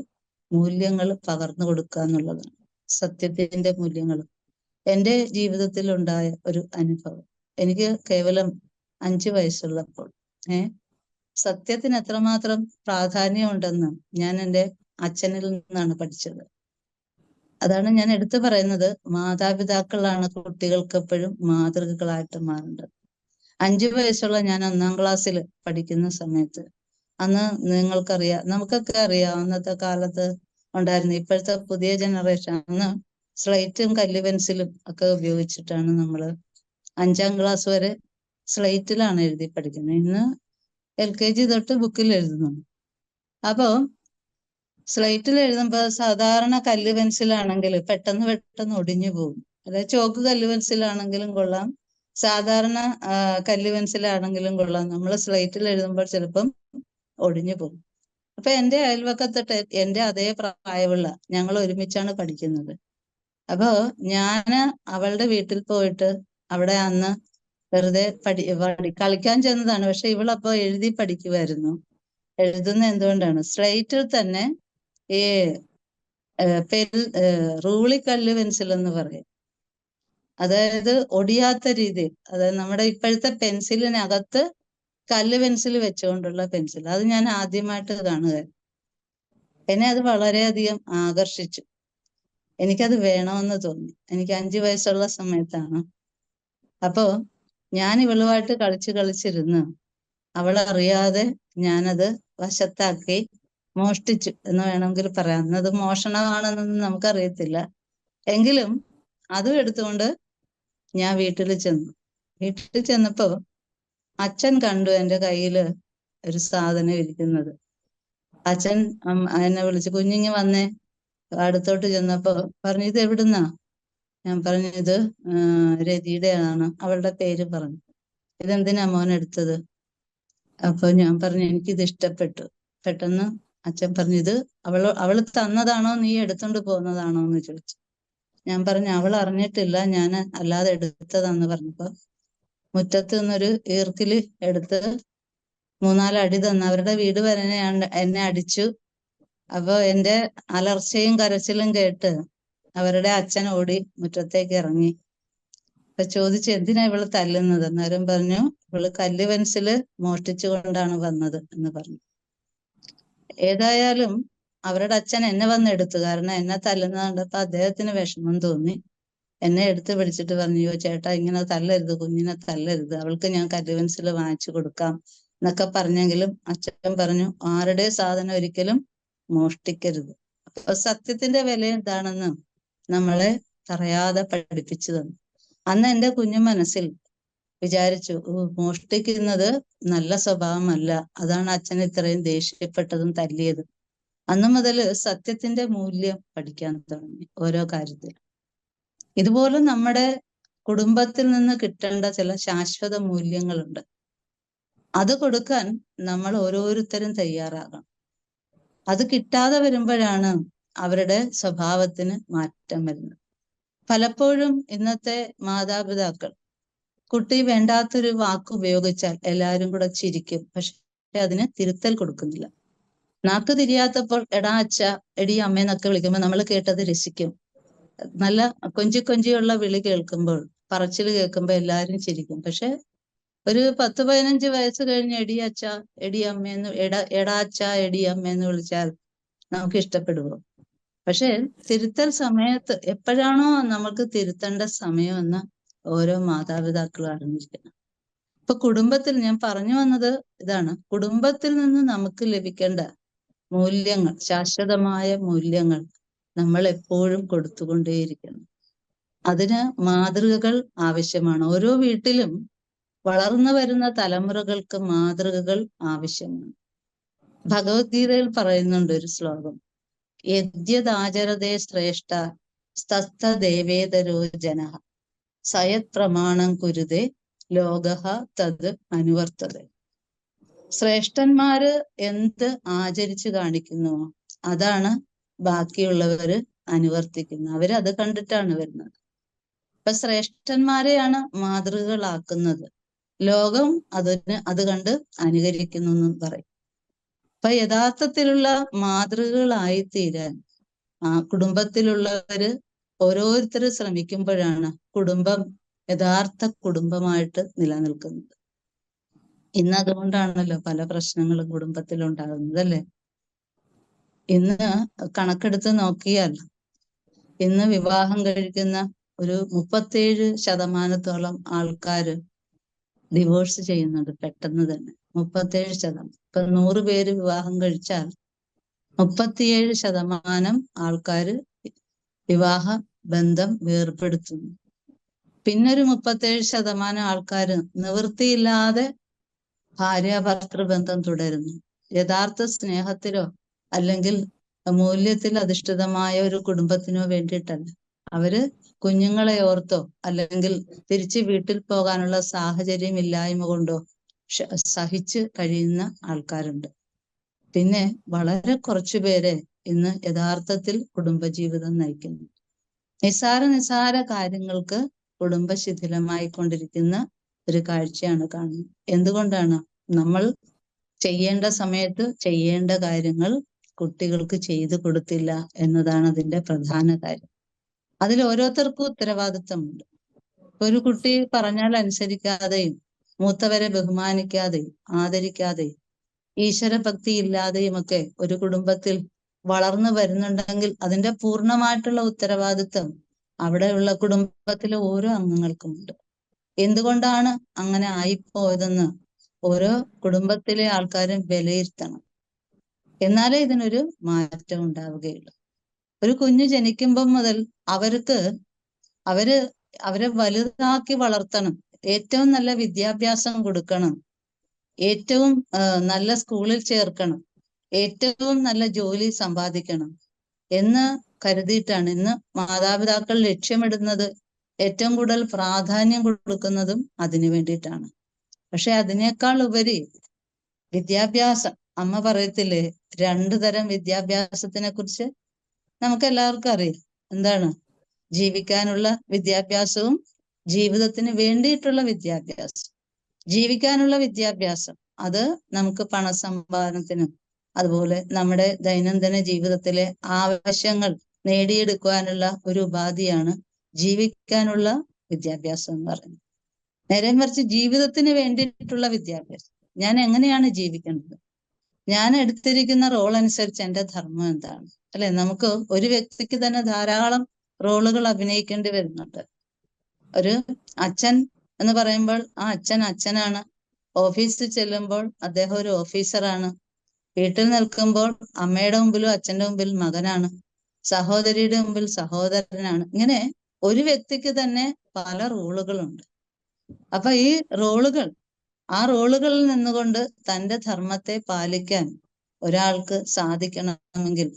മൂല്യങ്ങൾ പകർന്നു കൊടുക്കുക എന്നുള്ളതാണ്. സത്യത്തിന്റെ മൂല്യങ്ങൾ. എൻ്റെ ജീവിതത്തിൽ ഉണ്ടായ ഒരു അനുഭവം, എനിക്ക് കേവലം 5 വയസ്സുള്ളപ്പോൾ സത്യത്തിന് എത്രമാത്രം പ്രാധാന്യമുണ്ടെന്ന് ഞാൻ എൻ്റെ അച്ഛനിൽ നിന്നാണ് പഠിച്ചത്. അതാണ് ഞാൻ എടുത്തു പറയുന്നത്. മാതാപിതാക്കളാണ് കുട്ടികൾക്ക് എപ്പോഴും മാതൃകകളായിട്ട് മാറേണ്ടത്. 5 വയസ്സുള്ള ഞാൻ 1-ാം ക്ലാസ്സിൽ പഠിക്കുന്ന സമയത്ത്, അന്ന് നിങ്ങൾക്കറിയാം, നമുക്കൊക്കെ അറിയാം, അന്നത്തെ കാലത്ത് ഉണ്ടായിരുന്നു. ഇപ്പോഴത്തെ പുതിയ ജനറേഷൻ അന്ന് സ്ലേറ്റും കല്ല് പെൻസിലും ഒക്കെ ഉപയോഗിച്ചിട്ടാണ് നമ്മൾ 5-ാം ക്ലാസ് വരെ സ്ലേറ്റിലാണ് എഴുതി പഠിക്കുന്നത്. ഇന്ന് LKG തൊട്ട് ബുക്കിൽ എഴുതുന്നു. അപ്പോ സ്ലേറ്റിൽ എഴുതുമ്പോൾ സാധാരണ കല്ല് പെൻസിലാണെങ്കിൽ പെട്ടെന്ന് ഒടിഞ്ഞു പോകും. അതായത് ചോക്ക് കല്ല് പെൻസിലാണെങ്കിലും കൊള്ളാം, സാധാരണ കല്ല് പെൻസിലാണെങ്കിലും കൊള്ളാം. നമ്മൾ സ്ലേറ്റിൽ എഴുതുമ്പോൾ ചിലപ്പം ഒടിഞ്ഞു പോകും. അപ്പൊ എൻ്റെ അയൽവക്കത്തിട്ട് എൻ്റെ അതേ പ്രായമുള്ള ഞങ്ങൾ ഒരുമിച്ചാണ് പഠിക്കുന്നത്. അപ്പോ ഞാൻ അവളുടെ വീട്ടിൽ പോയിട്ട് അവിടെ അന്ന് വെറുതെ കളിക്കാൻ ചെന്നതാണ്. പക്ഷെ ഇവളപ്പോ എഴുതി പഠിക്കുമായിരുന്നു. എഴുതുന്ന എന്തുകൊണ്ടാണ്? സ്ലേറ്റിൽ തന്നെ ഈ റൂളിക്കല്ല് പെൻസിൽ എന്ന് പറയും. അതായത് ഒടിയാത്ത രീതിയിൽ, അതായത് നമ്മുടെ ഇപ്പോഴത്തെ പെൻസിലിനകത്ത് കല്ല് പെൻസിൽ വെച്ചുകൊണ്ടുള്ള പെൻസിൽ. അത് ഞാൻ ആദ്യമായിട്ട് കാണുക. എന്നെ അത് വളരെയധികം ആകർഷിച്ചു. എനിക്കത് വേണമെന്ന് തോന്നി. എനിക്ക് 5 വയസ്സുള്ള സമയത്താണ്. അപ്പോ ഞാൻ ഇവളുമായിട്ട് കളിച്ചിരുന്ന് അവളറിയാതെ ഞാനത് വശത്താക്കി മോഷ്ടിച്ചു എന്ന് വേണമെങ്കിൽ പറയാം. അന്നത് മോഷണമാണെന്നൊന്നും നമുക്കറിയത്തില്ല. എങ്കിലും അതും എടുത്തുകൊണ്ട് ഞാൻ വീട്ടിൽ ചെന്നപ്പോ അച്ഛൻ കണ്ടു എൻ്റെ കയ്യില് ഒരു സാധനം ഇരിക്കുന്നത്. അച്ഛൻ എന്നെ വിളിച്ചു, കുഞ്ഞിങ്ങ് വന്നേ. അടുത്തോട്ട് ചെന്നപ്പോ പറഞ്ഞു, ഇത് എവിടുന്നാ? ഞാൻ പറഞ്ഞു, ഇത് രതിയുടെ ആണ്. അവളുടെ പേര് പറഞ്ഞു. ഇതെന്തിനാ മോൻ എടുത്തത്? അപ്പൊ ഞാൻ പറഞ്ഞു, എനിക്കിത് ഇഷ്ടപ്പെട്ടു. പെട്ടെന്ന് അച്ഛൻ പറഞ്ഞു, ഇത് അവള് തന്നതാണോ, നീ എടുത്തോണ്ട് പോകുന്നതാണോ എന്ന് ചോദിച്ചു. ഞാൻ പറഞ്ഞു, അവൾ അറിഞ്ഞിട്ടില്ല, ഞാൻ അല്ലാതെ എടുത്തതാന്ന് പറഞ്ഞപ്പോ മുറ്റത്ത് നിന്നൊരു ഈർക്കില് എടുത്ത് 3-4 അടി തന്നു. അവരുടെ വീട് വരെ എന്നെ അടിച്ചു. അപ്പൊ എൻ്റെ അലർച്ചയും കരച്ചിലും കേട്ട് അവരുടെ അച്ഛൻ ഓടി മുറ്റത്തേക്ക് ഇറങ്ങി. അപ്പൊ ചോദിച്ചു, എന്തിനാ ഇവള് തല്ലുന്നത്? അന്നേരം പറഞ്ഞു, ഇവള് കല്ല് പെൻസില് മോഷ്ടിച്ചു കൊണ്ടാണ് വന്നത് എന്ന് പറഞ്ഞു. ഏതായാലും അവരുടെ അച്ഛൻ എന്നെ വന്ന് എടുത്തു. കാരണം എന്നെ തല്ലുന്നത് കണ്ടപ്പോ അദ്ദേഹത്തിന് വിഷമം തോന്നി. എന്നെ എടുത്ത് പിടിച്ചിട്ട് പറഞ്ഞു, "യോ ചേട്ടാ, ഇങ്ങനെ തല്ലരുത്, കുഞ്ഞിനെ തല്ലരുത്, അവൾക്ക് ഞാൻ കല്ല് പെൻസിൽ വാങ്ങിച്ചു കൊടുക്കാം" എന്നൊക്കെ പറഞ്ഞെങ്കിലും അച്ഛൻ പറഞ്ഞു, ആരുടെ സാധനം ഒരിക്കലും മോഷ്ടിക്കരുത്. അപ്പൊ സത്യത്തിന്റെ വില എന്താണെന്ന് നമ്മളെ പറയാതെ പഠിപ്പിച്ചു തന്നു. അന്ന് എൻ്റെ കുഞ്ഞു മനസ്സിൽ വിചാരിച്ചു, മോഷ്ടിക്കുന്നത് നല്ല സ്വഭാവമല്ല, അതാണ് അച്ഛൻ ഇത്രയും ദേഷ്യപ്പെട്ടതും തല്ലിയതും. അന്നു മുതൽ സത്യത്തിന്റെ മൂല്യം പഠിക്കാൻ തുടങ്ങി ഓരോ കാര്യത്തിൽ. ഇതുപോലെ നമ്മുടെ കുടുംബത്തിൽ നിന്ന് കിട്ടേണ്ട ചില ശാശ്വത മൂല്യങ്ങളുണ്ട്. അത് കൊടുക്കാൻ നമ്മൾ ഓരോരുത്തരും തയ്യാറാകണം. അത് കിട്ടാതെ വരുമ്പോഴാണ് അവരുടെ സ്വഭാവത്തിന് മാറ്റം വരുന്നത്. പലപ്പോഴും ഇന്നത്തെ മാതാപിതാക്കൾ കുട്ടി വേണ്ടാത്തൊരു വാക്ക് ഉപയോഗിച്ചാൽ എല്ലാവരും കൂടെ ചിരിക്കും, പക്ഷെ അതിന് തിരുത്തൽ കൊടുക്കുന്നില്ല. നാക്ക് തിരിയാത്തപ്പോൾ എടാ അച്ഛ, എടി അമ്മേന്നൊക്കെ വിളിക്കുമ്പോൾ നമ്മൾ കേട്ടത് രസിക്കും. നല്ല കൊഞ്ചിയുള്ള വിളി കേൾക്കുമ്പോൾ, പറച്ചിൽ കേൾക്കുമ്പോൾ എല്ലാവരും ചിരിക്കും. പക്ഷെ ഒരു 10-15 വയസ്സ് കഴിഞ്ഞ് എടി അച്ഛ, എടി അമ്മേന്ന്, എടാ അച്ഛ, എടി അമ്മേന്ന് വിളിച്ചാൽ നമുക്ക് ഇഷ്ടപ്പെടുമോ? പക്ഷെ തിരുത്തൽ സമയത്ത് എപ്പോഴാണോ നമുക്ക് തിരുത്തേണ്ട സമയമെന്ന് ഓരോ മാതാപിതാക്കളും അറിഞ്ഞിരിക്കണം. ഇപ്പൊ കുടുംബത്തിൽ ഞാൻ പറഞ്ഞു വന്നത് ഇതാണ്, കുടുംബത്തിൽ നിന്ന് നമുക്ക് ലഭിക്കേണ്ട മൂല്യങ്ങൾ, ശാശ്വതമായ മൂല്യങ്ങൾ നമ്മൾ എപ്പോഴും കൊടുത്തുകൊണ്ടേയിരിക്കണം. അതിന് മാതൃകകൾ ആവശ്യമാണ്. ഓരോ വീട്ടിലും വളർന്നു വരുന്ന തലമുറകൾക്ക് മാതൃകകൾ ആവശ്യമാണ്. ഭഗവത്ഗീതയിൽ പറയുന്നുണ്ട് ഒരു ശ്ലോകം, യദ്യദാചരതേ ശ്രേഷ്ഠ സ്തസ്തദേവേതരോ ജനഃ സയത് പ്രമാണം കുരുതേ ലോകഃ തത് അനുവർത്തതേ. ശ്രേഷ്ഠന്മാര് എന്ത് ആചരിച്ചു കാണിക്കുന്നുവോ അതാണ് ബാക്കിയുള്ളവര് അനുവർത്തിക്കുന്നത്. അവരത് കണ്ടിട്ടാണ് വരുന്നത്. ഇപ്പൊ ശ്രേഷ്ഠന്മാരെയാണ് മാതൃകകളാക്കുന്നത്. ലോകം അത് കണ്ട് അനുകരിക്കുന്നു എന്നും പറയും. അപ്പൊ യഥാർത്ഥത്തിലുള്ള മാതൃകകളായിത്തീരാൻ കുടുംബത്തിലുള്ളവര് ഓരോരുത്തരും ശ്രമിക്കുമ്പോഴാണ് കുടുംബം യഥാർത്ഥ കുടുംബമായിട്ട് നിലനിൽക്കുന്നത്. ഇന്ന് അതുകൊണ്ടാണല്ലോ പല പ്രശ്നങ്ങളും കുടുംബത്തിൽ ഉണ്ടാകുന്നത്, അല്ലേ? ഇന്ന് കണക്കെടുത്ത് നോക്കിയാൽ ഇന്ന് വിവാഹം കഴിക്കുന്ന ഒരു 37% ആൾക്കാര് ഡിവോഴ്സ് ചെയ്യുന്നുണ്ട് പെട്ടെന്ന് തന്നെ. 37%. ഇപ്പൊ 100 പേര് വിവാഹം കഴിച്ചാൽ 37% ആൾക്കാര് വിവാഹ ബന്ധം വേർപെടുത്തുന്നു. പിന്നൊരു 37% ആൾക്കാര് നിവൃത്തിയില്ലാതെ ഭാര്യാഭർത്തൃബന്ധം തുടരുന്നു. യഥാർത്ഥ സ്നേഹത്തിലോ അല്ലെങ്കിൽ മൂല്യത്തിൽ അധിഷ്ഠിതമായ ഒരു കുടുംബത്തിനോ വേണ്ടിയിട്ടല്ല. അവര് കുഞ്ഞുങ്ങളെ ഓർത്തോ അല്ലെങ്കിൽ തിരിച്ച് വീട്ടിൽ പോകാനുള്ള സാഹചര്യം ഇല്ലായ്മ കൊണ്ടോ സഹിച്ച് കഴിയുന്ന ആൾക്കാരുണ്ട്. പിന്നെ വളരെ കുറച്ചു പേരെ ഇന്ന് യഥാർത്ഥത്തിൽ കുടുംബജീവിതം നയിക്കുന്നു. നിസ്സാര കാര്യങ്ങൾക്ക് കുടുംബ ശിഥിലമായിക്കൊണ്ടിരിക്കുന്ന ഒരു കാഴ്ചയാണ് കാണുന്നത്. എന്തുകൊണ്ടാണ്? നമ്മൾ ചെയ്യേണ്ട സമയത്ത് ചെയ്യേണ്ട കാര്യങ്ങൾ കുട്ടികൾക്ക് ചെയ്തു കൊടുത്തില്ല എന്നതാണ് അതിന്റെ പ്രധാന കാര്യം. അതിൽ ഓരോരുത്തർക്കും ഉത്തരവാദിത്തമുണ്ട്. ഒരു കുട്ടി പറഞ്ഞാൽ അനുസരിക്കാതെയും മൂത്തവരെ ബഹുമാനിക്കാതെയും ആദരിക്കാതെയും ഈശ്വരഭക്തി ഇല്ലാതെയും ഒക്കെ ഒരു കുടുംബത്തിൽ വളർന്നു വരുന്നുണ്ടെങ്കിൽ അതിന്റെ പൂർണ്ണമായിട്ടുള്ള ഉത്തരവാദിത്തം അവിടെയുള്ള കുടുംബത്തിലെ ഓരോ അംഗങ്ങൾക്കുമുണ്ട്. എന്തുകൊണ്ടാണ് അങ്ങനെ ആയിപ്പോയതെന്ന് ഓരോ കുടുംബത്തിലെ ആൾക്കാരും വിലയിരുത്തണം. എന്നാലേ ഇതിനൊരു മാറ്റം ഉണ്ടാവുകയുള്ളൂ. ഒരു കുഞ്ഞ് ജനിക്കുമ്പം മുതൽ അവരെ വലുതാക്കി വളർത്തണം, ഏറ്റവും നല്ല വിദ്യാഭ്യാസം കൊടുക്കണം, ഏറ്റവും നല്ല സ്കൂളിൽ ചേർക്കണം, ഏറ്റവും നല്ല ജോലി സമ്പാദിക്കണം എന്ന് കരുതിയിട്ടാണ് ഇന്ന് മാതാപിതാക്കൾ ലക്ഷ്യമിടുന്നത്. ഏറ്റവും കൂടുതൽ പ്രാധാന്യം കൊടുക്കുന്നതും അതിനു വേണ്ടിയിട്ടാണ്. പക്ഷെ അതിനേക്കാൾ ഉപരി വിദ്യാഭ്യാസം, അമ്മ പറയത്തില്ലേ 2 തരം വിദ്യാഭ്യാസത്തിനെ കുറിച്ച്? നമുക്ക് എല്ലാവർക്കും അറിയാം. എന്താണ്? ജീവിക്കാനുള്ള വിദ്യാഭ്യാസവും ജീവിതത്തിന് വേണ്ടിയിട്ടുള്ള വിദ്യാഭ്യാസം. ജീവിക്കാനുള്ള വിദ്യാഭ്യാസം അത് നമുക്ക് പണസമ്പാദനത്തിനും അതുപോലെ നമ്മുടെ ദൈനംദിന ജീവിതത്തിലെ ആവശ്യങ്ങൾ നേടിയെടുക്കുവാനുള്ള ഒരു ഉപാധിയാണ് ജീവിക്കാനുള്ള വിദ്യാഭ്യാസം എന്ന് പറയുന്നത്. നേരെ മറിച്ച് ജീവിതത്തിന് വേണ്ടിയിട്ടുള്ള വിദ്യാഭ്യാസം, ഞാൻ എങ്ങനെയാണ് ജീവിക്കേണ്ടത്, ഞാൻ എടുത്തിരിക്കുന്ന റോൾ അനുസരിച്ച് എൻ്റെ ധർമ്മം എന്താണ്, അല്ലെ? നമുക്ക് ഒരു വ്യക്തിക്ക് തന്നെ ധാരാളം റോളുകൾ അഭിനയിക്കേണ്ടി വരുന്നുണ്ട്. ഒരു അച്ഛൻ എന്ന് പറയുമ്പോൾ ആ അച്ഛൻ അച്ഛനാണ്. ഓഫീസിൽ ചെല്ലുമ്പോൾ അദ്ദേഹം ഒരു ഓഫീസറാണ്. വീട്ടിൽ നിൽക്കുമ്പോൾ അമ്മയുടെ മുമ്പിലും അച്ഛന്റെ മുമ്പിൽ മകനാണ്. സഹോദരിയുടെ മുമ്പിൽ സഹോദരനാണ്. ഇങ്ങനെ ഒരു വ്യക്തിക്ക് തന്നെ പല റോളുകളുണ്ട്. അപ്പൊ ഈ റോളുകൾ, ആ റോളുകളിൽ നിന്നുകൊണ്ട് തന്റെ ധർമ്മത്തെ പാലിക്കാൻ ഒരാൾക്ക് സാധിക്കണമെങ്കിൽ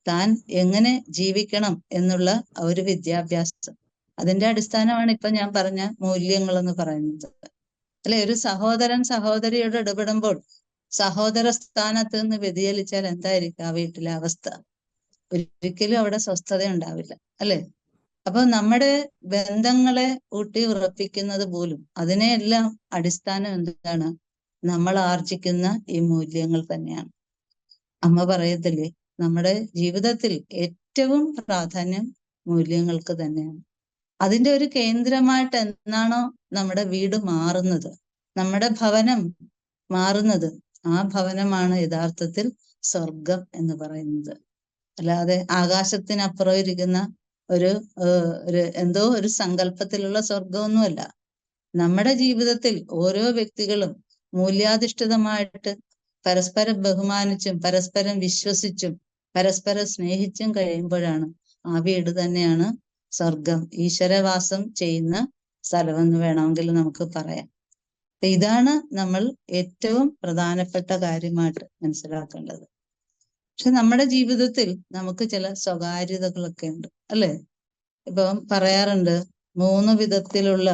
താൻ എങ്ങനെ ജീവിക്കണം എന്നുള്ള ഒരു വിദ്യാഭ്യാസം, അതിന്റെ അടിസ്ഥാനമാണ് ഇപ്പൊ ഞാൻ പറഞ്ഞ മൂല്യങ്ങൾ എന്ന് പറയുന്നത്. അല്ലെ, ഒരു സഹോദരൻ സഹോദരിയോട് ഇടപെടുമ്പോൾ സഹോദര സ്ഥാനത്ത് നിന്ന് വ്യതിചലിച്ചാൽ എന്തായിരിക്കും ആ വീട്ടിലെ അവസ്ഥ? ഒരിക്കലും അവിടെ സ്വസ്ഥത ഉണ്ടാവില്ല, അല്ലെ? അപ്പൊ നമ്മുടെ ബന്ധങ്ങളെ ഊട്ടി ഉറപ്പിക്കുന്നത് പോലും അതിനെയെല്ലാം അടിസ്ഥാനം എന്താണ്? നമ്മൾ ആർജിക്കുന്ന ഈ മൂല്യങ്ങൾ തന്നെയാണ്. അമ്മ പറയത്തില്ലേ, നമ്മുടെ ജീവിതത്തിൽ ഏറ്റവും പ്രാധാന്യം മൂല്യങ്ങൾക്ക് തന്നെയാണ്. അതിന്റെ ഒരു കേന്ദ്രമായിട്ട് എന്നാണോ നമ്മുടെ വീട് മാറുന്നത്, നമ്മുടെ ഭവനം മാറുന്നത്, ആ ഭവനമാണ് യഥാർത്ഥത്തിൽ സ്വർഗം എന്ന് പറയുന്നത്. അല്ലാതെ ആകാശത്തിനപ്പുറം ഇരിക്കുന്ന ഒരു എന്തോ ഒരു സങ്കല്പത്തിലുള്ള സ്വർഗമൊന്നുമല്ല. നമ്മുടെ ജീവിതത്തിൽ ഓരോ വ്യക്തികളും മൂല്യാധിഷ്ഠിതമായിട്ട് പരസ്പരം ബഹുമാനിച്ചും പരസ്പരം വിശ്വസിച്ചും പരസ്പരം സ്നേഹിച്ചും കഴിയുമ്പോഴാണ് ആ വീട് തന്നെയാണ് സ്വർഗം, ഈശ്വരവാസം ചെയ്യുന്ന സ്ഥലമെന്ന് വേണമെങ്കിൽ നമുക്ക് പറയാം. ഇതാണ് നമ്മൾ ഏറ്റവും പ്രധാനപ്പെട്ട കാര്യമായിട്ട് മനസ്സിലാക്കേണ്ടത്. പക്ഷെ നമ്മുടെ ജീവിതത്തിൽ നമുക്ക് ചില സ്വകാര്യതകളൊക്കെ ഉണ്ട്, അല്ലെ? ഇപ്പം പറയാറുണ്ട് 3 വിധത്തിലുള്ള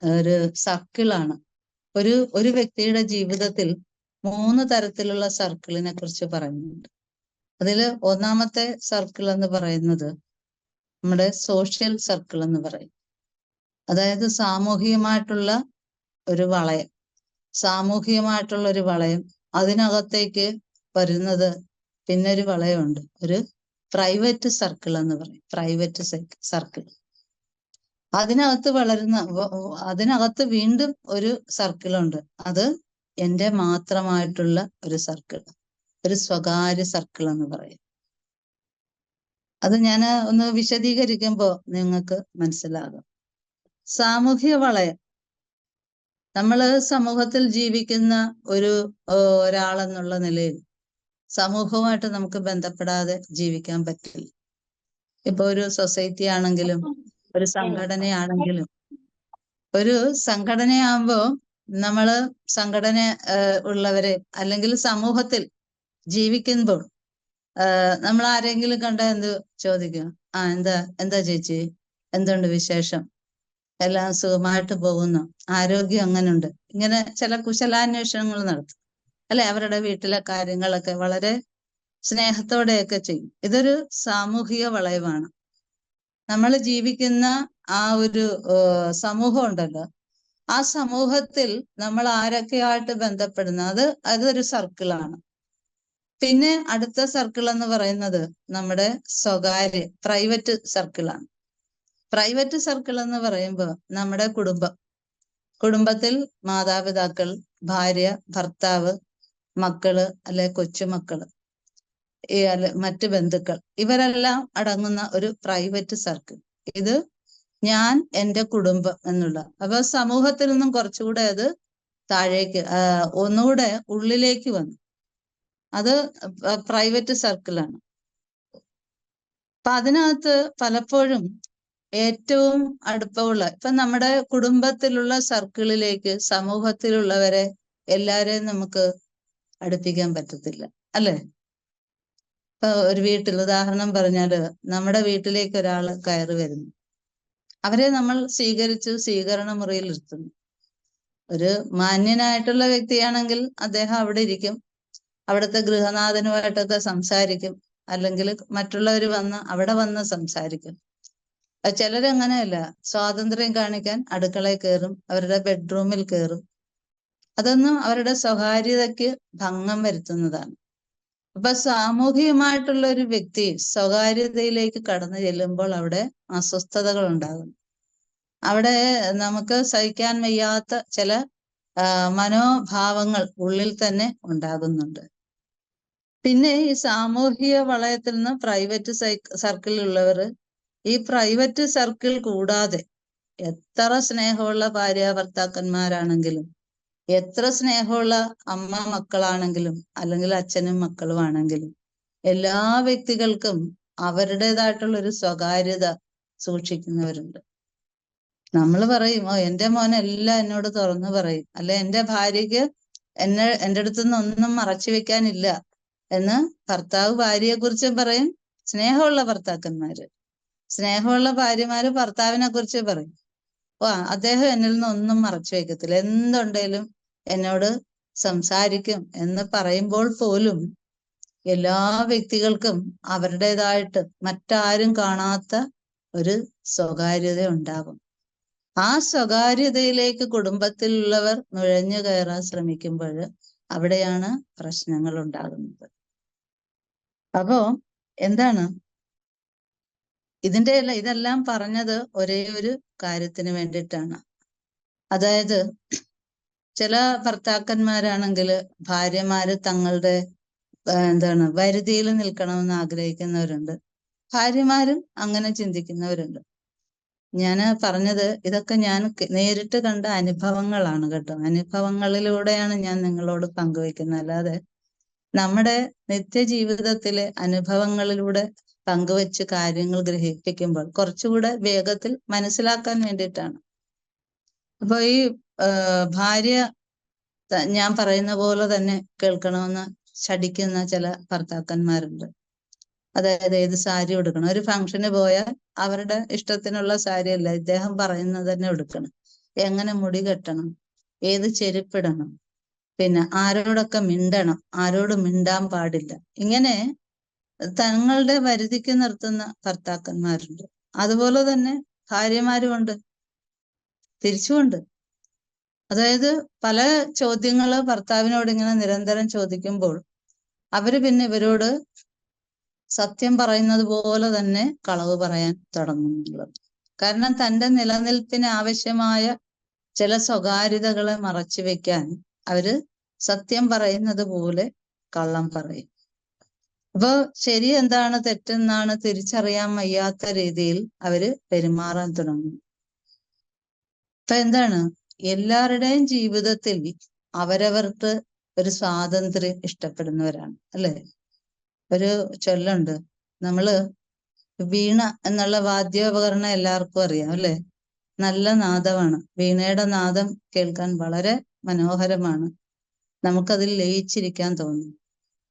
ഒരു സർക്കിളാണ്. ഒരു വ്യക്തിയുടെ ജീവിതത്തിൽ 3 തരത്തിലുള്ള സർക്കിളിനെ കുറിച്ച് പറയുന്നുണ്ട്. അതില് ഒന്നാമത്തെ സർക്കിൾ എന്ന് പറയുന്നത് നമ്മുടെ സോഷ്യൽ സർക്കിൾ എന്ന് പറയും. അതായത് സാമൂഹികമായിട്ടുള്ള ഒരു വളയം, സാമൂഹികമായിട്ടുള്ള ഒരു വളയം. അതിനകത്തേക്ക് വരുന്നത് പിന്നെ ഒരു വളയമുണ്ട്, ഒരു പ്രൈവറ്റ് സർക്കിൾ എന്ന് പറയും. Private circle. അതിനകത്ത് വീണ്ടും ഒരു സർക്കിളുണ്ട്. അത് എൻ്റെ മാത്രമായിട്ടുള്ള ഒരു സർക്കിൾ, ഒരു സ്വകാര്യ സർക്കിൾ എന്ന് പറയും. അത് ഞാൻ ഒന്ന് വിശദീകരിക്കുമ്പോൾ നിങ്ങൾക്ക് മനസ്സിലാകും. സാമൂഹ്യ വളയം, നമ്മൾ സമൂഹത്തിൽ ജീവിക്കുന്ന ഒരാളെന്നുള്ള നിലയിൽ സമൂഹവുമായിട്ട് നമുക്ക് ബന്ധപ്പെടാതെ ജീവിക്കാൻ പറ്റില്ല. ഇപ്പൊ ഒരു സൊസൈറ്റി ആണെങ്കിലും ഒരു സംഘടനയാണെങ്കിലും, ഒരു സംഘടനയാകുമ്പോ നമ്മള് സംഘടന ഉള്ളവരെ അല്ലെങ്കിൽ സമൂഹത്തിൽ ജീവിക്കുമ്പോൾ നമ്മൾ ആരെങ്കിലും കണ്ട എന്ത് ചോദിക്കും? എന്താ ചേച്ചി, എന്തുണ്ട് വിശേഷം, എല്ലാം സുഖമായിട്ട് പോകുന്നു, ആരോഗ്യം അങ്ങനുണ്ട്, ഇങ്ങനെ ചില കുശലാന്വേഷണങ്ങൾ നടത്തും, അല്ലെ? അവരുടെ വീട്ടിലെ കാര്യങ്ങളൊക്കെ വളരെ സ്നേഹത്തോടെയൊക്കെ ചെയ്യും. ഇതൊരു സാമൂഹിക വളയമാണ്. നമ്മൾ ജീവിക്കുന്ന ആ ഒരു സമൂഹം ഉണ്ടല്ലോ, ആ സമൂഹത്തിൽ നമ്മൾ ആരൊക്കെയായിട്ട് ബന്ധപ്പെടുന്ന അതൊരു സർക്കിളാണ്. പിന്നെ അടുത്ത സർക്കിൾ എന്ന് പറയുന്നത് നമ്മുടെ സ്വകാര്യ പ്രൈവറ്റ് സർക്കിളാണ്. പ്രൈവറ്റ് സർക്കിൾ എന്ന് പറയുമ്പോൾ നമ്മുടെ കുടുംബത്തിൽ മാതാപിതാക്കൾ, ഭാര്യ, ഭർത്താവ്, മക്കള്, അല്ലെ കൊച്ചുമക്കള്, മറ്റ് ബന്ധുക്കൾ, ഇവരെല്ലാം അടങ്ങുന്ന ഒരു പ്രൈവറ്റ് സർക്കിൾ. ഇത് ഞാൻ, എൻ്റെ കുടുംബം എന്നുള്ള. അപ്പൊ സമൂഹത്തിൽ നിന്നും കുറച്ചുകൂടെ അത് താഴേക്ക്, ഒന്നുകൂടെ ഉള്ളിലേക്ക് വന്നു. അത് പ്രൈവറ്റ് സർക്കിളാണ്. അപ്പൊ അതിനകത്ത് പലപ്പോഴും ഏറ്റവും അടുപ്പമുള്ള, ഇപ്പൊ നമ്മുടെ കുടുംബത്തിലുള്ള സർക്കിളിലേക്ക് സമൂഹത്തിലുള്ളവരെ എല്ലാരെയും നമുക്ക് അടുപ്പിക്കാൻ പറ്റത്തില്ല, അല്ലെ? ഇപ്പൊ ഒരു വീട്ടിൽ ഉദാഹരണം പറഞ്ഞാല്, നമ്മുടെ വീട്ടിലേക്ക് ഒരാൾ കയറി വരുന്നു, അവരെ നമ്മൾ സ്വീകരണ മുറിയിൽ ഇരുത്തുന്നു. ഒരു മാന്യനായിട്ടുള്ള വ്യക്തിയാണെങ്കിൽ അദ്ദേഹം അവിടെ ഇരിക്കും, അവിടുത്തെ ഗൃഹനാഥനുമായിട്ടൊക്കെ സംസാരിക്കും, അല്ലെങ്കിൽ മറ്റുള്ളവർ അവിടെ വന്ന് സംസാരിക്കും. ചിലരങ്ങനെയല്ല, സ്വാതന്ത്ര്യം കാണിക്കാൻ അടുക്കളയിൽ കയറും, അവരുടെ ബെഡ്റൂമിൽ കയറും. അതൊന്നും അവരുടെ സ്വകാര്യതയ്ക്ക് ഭംഗം വരുത്തുന്നതാണ്. അപ്പൊ സാമൂഹികമായിട്ടുള്ള ഒരു വ്യക്തി സ്വകാര്യതയിലേക്ക് കടന്നു ചെല്ലുമ്പോൾ അവിടെ അസ്വസ്ഥതകൾ ഉണ്ടാകും. അവിടെ നമുക്ക് സഹിക്കാൻ വയ്യാത്ത ചില മനോഭാവങ്ങൾ ഉള്ളിൽ തന്നെ ഉണ്ടാകുന്നുണ്ട്. പിന്നെ ഈ സാമൂഹിക വളയത്തിൽ നിന്ന് പ്രൈവറ്റ് സർക്കിളിലുള്ളവർ ഈ പ്രൈവറ്റ് സർക്കിൾ കൂടാതെ എത്ര സ്നേഹമുള്ള ഭാര്യ ഭർത്താക്കന്മാരാണെങ്കിലും, എത്ര സ്നേഹമുള്ള അമ്മ മക്കളാണെങ്കിലും, അല്ലെങ്കിൽ അച്ഛനും മക്കളും ആണെങ്കിലും, എല്ലാ വ്യക്തികൾക്കും അവരുടേതായിട്ടുള്ള ഒരു സ്വകാര്യത സൂക്ഷിക്കുന്നവരുണ്ട്. നമ്മൾ പറയും, ഓ എന്റെ മോൻ എല്ലാം എന്നോട് തുറന്നു പറയും, അല്ലെ എന്റെ ഭാര്യയ്ക്ക് എൻ്റെ അടുത്തുനിന്ന് ഒന്നും മറച്ചു വെക്കാനില്ല എന്ന് ഭർത്താവ് ഭാര്യയെ കുറിച്ചും പറയും. സ്നേഹമുള്ള ഭർത്താക്കന്മാര്, സ്നേഹമുള്ള ഭാര്യമാര് ഭർത്താവിനെ കുറിച്ച് പറയും, ഓ അദ്ദേഹം എന്നിൽ നിന്ന് ഒന്നും മറച്ചു വെക്കത്തില്ല, എന്തുണ്ടെങ്കിലും എന്നോട് സംസാരിക്കും എന്ന് പറയുമ്പോൾ പോലും എല്ലാ വ്യക്തികൾക്കും അവരുടേതായിട്ട് മറ്റാരും കാണാത്ത ഒരു സ്വകാര്യത ഉണ്ടാകും. ആ സ്വകാര്യതയിലേക്ക് കുടുംബത്തിലുള്ളവർ നുഴഞ്ഞു കയറാൻ ശ്രമിക്കുമ്പോൾ അവിടെയാണ് പ്രശ്നങ്ങൾ ഉണ്ടാകുന്നത്. അപ്പോ എന്താണ് ഇതെല്ലാം പറഞ്ഞത് ഒരേ ഒരു കാര്യത്തിന് വേണ്ടിയിട്ടാണ്. അതായത് ചില ഭർത്താക്കന്മാരാണെങ്കിൽ ഭാര്യമാര് തങ്ങളുടെ വരുതിയിൽ നിൽക്കണമെന്ന് ആഗ്രഹിക്കുന്നവരുണ്ട്, ഭാര്യമാരും അങ്ങനെ ചിന്തിക്കുന്നവരുണ്ട്. ഞാൻ പറഞ്ഞത് ഇതൊക്കെ ഞാൻ നേരിട്ട് കണ്ട അനുഭവങ്ങളാണ് കേട്ടോ. അനുഭവങ്ങളിലൂടെയാണ് ഞാൻ നിങ്ങളോട് പങ്കുവെക്കുന്നത്. അല്ലാതെ നമ്മുടെ നിത്യജീവിതത്തിലെ അനുഭവങ്ങളിലൂടെ പങ്കുവെച്ച് കാര്യങ്ങൾ ഗ്രഹിപ്പിക്കുമ്പോൾ കുറച്ചുകൂടെ വേഗത്തിൽ മനസ്സിലാക്കാൻ വേണ്ടിയിട്ടാണ്. അപ്പൊ ഈ ഭാര്യ ഞാൻ പറയുന്ന പോലെ തന്നെ കേൾക്കണമെന്ന് ശഠിക്കുന്ന ചില ഭർത്താക്കന്മാരുണ്ട്. അതായത് ഏത് സാരി ഉടുക്കണം, ഒരു ഫംഗ്ഷന് പോയാൽ അവരുടെ ഇഷ്ടത്തിനുള്ള സാരി അല്ല, ഇദ്ദേഹം പറയുന്നത് തന്നെ ഉടുക്കണം, എങ്ങനെ മുടി കെട്ടണം, ഏത് ചെരുപ്പിടണം, പിന്നെ ആരോടൊക്കെ മിണ്ടണം, ആരോട് മിണ്ടാൻ പാടില്ല, ഇങ്ങനെ തങ്ങളുടെ വരുതിക്ക് നിർത്തുന്ന ഭർത്താക്കന്മാരുണ്ട്. അതുപോലെ തന്നെ ഭാര്യമാരുമുണ്ട്, തിരിച്ചുമുണ്ട്. അതായത് പല ചോദ്യങ്ങള് ഭർത്താവിനോട് ഇങ്ങനെ നിരന്തരം ചോദിക്കുമ്പോൾ അവര് പിന്നെ ഇവരോട് സത്യം പറയുന്നത് പോലെ തന്നെ കളവ് പറയാൻ തുടങ്ങുന്നുള്ളത്. കാരണം തൻ്റെ നിലനിൽപ്പിന് ആവശ്യമായ ചില സ്വകാര്യതകളെ മറച്ചു വെക്കാൻ അവര് സത്യം പറയുന്നത് പോലെ കള്ളം പറയും. അപ്പൊ ശരി എന്താണ് തെറ്റെന്നാണ് തിരിച്ചറിയാൻ വയ്യാത്ത രീതിയിൽ അവര് പെരുമാറാൻ തുടങ്ങും. ഇപ്പൊ എന്താണ്, എല്ലാവരുടെയും ജീവിതത്തിൽ അവരവർക്ക് ഒരു സ്വാതന്ത്ര്യം ഇഷ്ടപ്പെടുന്നവരാണ്, അല്ലെ? ഒരു ചൊല്ലുണ്ട്, നമ്മള് വീണ എന്നുള്ള വാദ്യോപകരണം എല്ലാവർക്കും അറിയാം, അല്ലെ? നല്ല നാദമാണ്, വീണയുടെ നാദം കേൾക്കാൻ വളരെ മനോഹരമാണ്, നമുക്കതിൽ ലയിച്ചിരിക്കാൻ തോന്നും.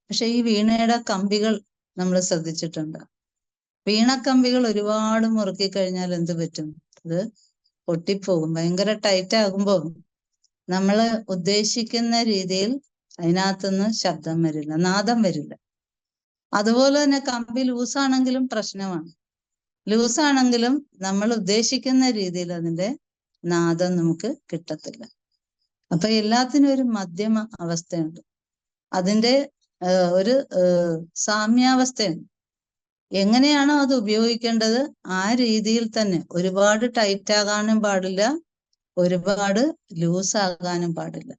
പക്ഷെ ഈ വീണയുടെ കമ്പികൾ നമ്മൾ ശ്രദ്ധിച്ചിട്ടുണ്ട്. വീണക്കമ്പികൾ ഒരുപാട് മുറുക്കി കഴിഞ്ഞാൽ എന്ത് പറ്റും? അത് പൊട്ടിപ്പോകും. ഭയങ്കര ടൈറ്റ് ആകുമ്പോൾ നമ്മൾ ഉദ്ദേശിക്കുന്ന രീതിയിൽ അതിനകത്തുനിന്ന് ശബ്ദം വരില്ല, നാദം വരില്ല. അതുപോലെ തന്നെ കമ്പി ലൂസാണെങ്കിലും പ്രശ്നമാണ്. ലൂസാണെങ്കിലും നമ്മൾ ഉദ്ദേശിക്കുന്ന രീതിയിൽ അതിൻ്റെ നാദം നമുക്ക് കിട്ടത്തില്ല. അപ്പൊ എല്ലാത്തിനും ഒരു മധ്യമ അവസ്ഥയുണ്ട്, അതിൻ്റെ ഒരു സാമ്യാവസ്ഥയുണ്ട്. എങ്ങനെയാണോ അത് ഉപയോഗിക്കേണ്ടത് ആ രീതിയിൽ തന്നെ. ഒരുപാട് ടൈറ്റ് ആകാനും പാടില്ല, ഒരുപാട് ലൂസ് ആകാനും പാടില്ല.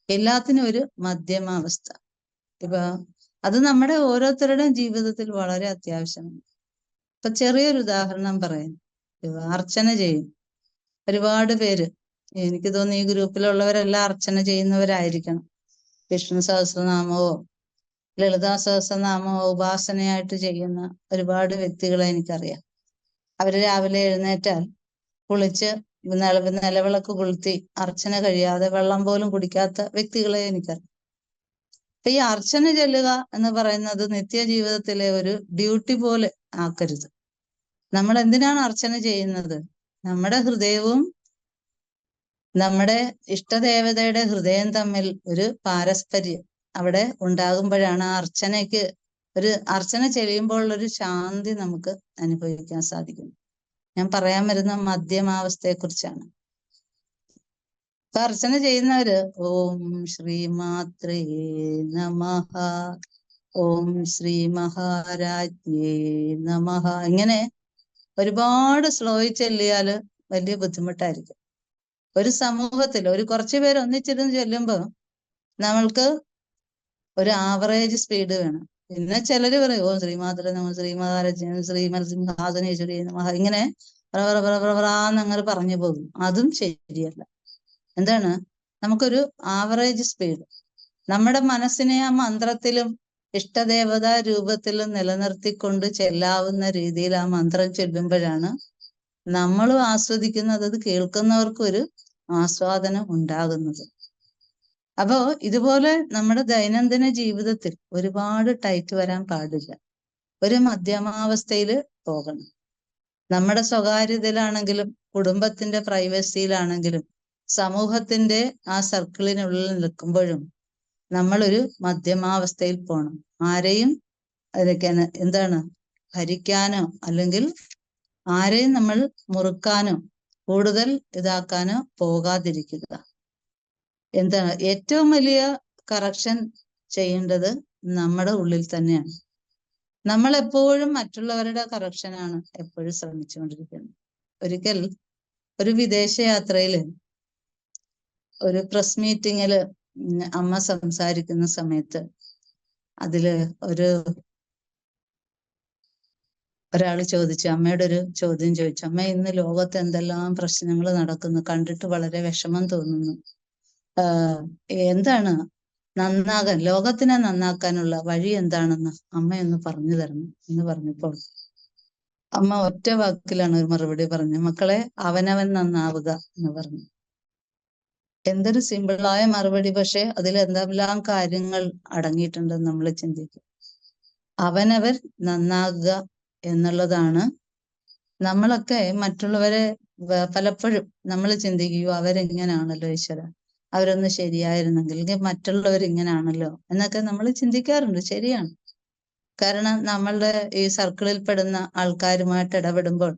എല്ലാത്തിനും ഒരു മധ്യമാവസ്ഥ. ഇപ്പൊ അത് നമ്മുടെ ഓരോരുത്തരുടെയും ജീവിതത്തിൽ വളരെ അത്യാവശ്യമാണ്. ഇപ്പൊ ചെറിയൊരു ഉദാഹരണം പറയാം. അർച്ചന ചെയ്യും ഒരുപാട് പേര്. എനിക്ക് തോന്നുന്നു ഈ ഗ്രൂപ്പിലുള്ളവരെല്ലാം അർച്ചന ചെയ്യുന്നവരായിരിക്കണം. വിഷ്ണു സഹസ്രനാമമോ ലളിതാ സഹസ്രനാമമോ ഉപാസനയായിട്ട് ചെയ്യുന്ന ഒരുപാട് വ്യക്തികളെ എനിക്കറിയാം. അവര് രാവിലെ എഴുന്നേറ്റാൽ കുളിച്ച് നിലവിളക്ക് കൊളുത്തി അർച്ചന കഴിയാതെ വെള്ളം പോലും കുടിക്കാത്ത വ്യക്തികളെ എനിക്കറിയാം. അപ്പൊ ഈ അർച്ചന ചൊല്ലുക എന്ന് പറയുന്നത് നിത്യജീവിതത്തിലെ ഒരു ഡ്യൂട്ടി പോലെ ആക്കരുത്. നമ്മൾ എന്തിനാണ് അർച്ചന ചെയ്യുന്നത്? നമ്മുടെ ഹൃദയവും നമ്മുടെ ഇഷ്ടദേവതയുടെ ഹൃദയം തമ്മിൽ ഒരു പാരസ്പര്യം അവിടെ ഉണ്ടാകുമ്പോഴാണ് ആ അർച്ചനയ്ക്ക് അർച്ചന ചെയ്യുമ്പോൾ ഒരു ശാന്തി നമുക്ക് അനുഭവിക്കാൻ സാധിക്കും. ഞാൻ പറയാൻ വരുന്ന മധ്യമാവസ്ഥയെ കുറിച്ചാണ്. അപ്പൊ അർച്ചന ചെയ്യുന്നവര് ഓം ശ്രീമാത്രേ നമഃ, ഓം ശ്രീ മഹാരാജ്ഞേ നമഃ, ഇങ്ങനെ ഒരുപാട് സ്ലോയി ചൊല്ലിയാല് വലിയ ബുദ്ധിമുട്ടായിരിക്കും. ഒരു സമൂഹത്തിൽ ഒരു കുറച്ചു പേര് ഒന്നിച്ചിരുന്ന് ചൊല്ലുമ്പോൾ നമ്മൾക്ക് ഒരു ആവറേജ് സ്പീഡ് വേണം. പിന്നെ ചിലര് പറയും ഓ ശ്രീമാതര നമ ശ്രീമഹാരാജ ശ്രീമത്സിംഹാസനേശ്വരി നമഃ ഇങ്ങനെ അങ്ങനെ പറഞ്ഞു പോകും. അതും ശരിയല്ല. എന്താണ്, നമുക്കൊരു ആവറേജ് സ്പീഡ്, നമ്മുടെ മനസ്സിനെ ആ മന്ത്രത്തിലും ഇഷ്ടദേവതാ രൂപത്തിലും നിലനിർത്തിക്കൊണ്ട് ചെല്ലാവുന്ന രീതിയിൽ ആ മന്ത്രം ചൊല്ലുമ്പോഴാണ് നമ്മളും ആസ്വദിക്കുന്നത്, അത് കേൾക്കുന്നവർക്കും ഒരു ആസ്വാദനം ഉണ്ടാകുന്നത്. അപ്പോ ഇതുപോലെ നമ്മുടെ ദൈനംദിന ജീവിതത്തിൽ ഒരുപാട് ടൈറ്റ് വരാൻ പാടില്ല. ഒരു മധ്യമാവസ്ഥയിൽ പോകണം. നമ്മുടെ സ്വകാര്യതയിലാണെങ്കിലും കുടുംബത്തിന്റെ പ്രൈവസിയിലാണെങ്കിലും സമൂഹത്തിന്റെ ആ സർക്കിളിനുള്ളിൽ നിൽക്കുമ്പോഴും നമ്മളൊരു മധ്യമാവസ്ഥയിൽ പോകണം. ആരെയും അതൊക്കെ എന്താണ് ഭരിക്കാനോ അല്ലെങ്കിൽ ആരെയും നമ്മൾ മുറുക്കാനോ കൂടുതൽ ഇതാക്കാനോ പോകാതിരിക്കുക. എന്താണ് ഏറ്റവും വലിയ കറക്ഷൻ ചെയ്യേണ്ടത് നമ്മുടെ ഉള്ളിൽ തന്നെയാണ്. നമ്മൾ എപ്പോഴും മറ്റുള്ളവരുടെ കറക്ഷനാണ് എപ്പോഴും ശ്രമിച്ചുകൊണ്ടിരിക്കുന്നത്. ഒരിക്കൽ ഒരു വിദേശ യാത്രയില് ഒരു പ്രസ് മീറ്റിങ്ങില് അമ്മ സംസാരിക്കുന്ന സമയത്ത് അതില് ഒരാൾ ചോദിച്ചു, അമ്മയുടെ ഒരു ചോദ്യം ചോദിച്ചു, അമ്മ ഇന്ന് ലോകത്ത് എന്തെല്ലാം പ്രശ്നങ്ങൾ നടക്കുന്നു, കണ്ടിട്ട് വളരെ വിഷമം തോന്നുന്നു, എന്താണ് നന്നാകാൻ, ലോകത്തിനെ നന്നാക്കാനുള്ള വഴി എന്താണെന്ന് അമ്മയൊന്ന് പറഞ്ഞു തരണം എന്ന് പറഞ്ഞപ്പോൾ അമ്മ ഒറ്റ വാക്കിലാണ് ഒരു മറുപടി പറഞ്ഞു, മക്കളെ അവനവൻ നന്നാവുക എന്ന് പറഞ്ഞു. എന്തൊരു സിമ്പിളായ മറുപടി, പക്ഷെ അതിൽ എന്തെല്ലാം കാര്യങ്ങൾ അടങ്ങിയിട്ടുണ്ടെന്ന് നമ്മൾ ചിന്തിക്കും. അവനവർ നന്നാകുക എന്നുള്ളതാണ്. നമ്മളൊക്കെ മറ്റുള്ളവരെ പലപ്പോഴും നമ്മൾ ചിന്തിക്കുകയോ അവരെങ്ങനാണല്ലോ ഈശ്വര, അവരൊന്ന് ശരിയായിരുന്നെങ്കിൽ, അല്ലെങ്കിൽ മറ്റുള്ളവർ ഇങ്ങനാണല്ലോ എന്നൊക്കെ നമ്മൾ ചിന്തിക്കാറുണ്ട്. ശരിയാണ്. കാരണം നമ്മളുടെ ഈ സർക്കിളിൽ പെടുന്ന ആൾക്കാരുമായിട്ട് ഇടപെടുമ്പോൾ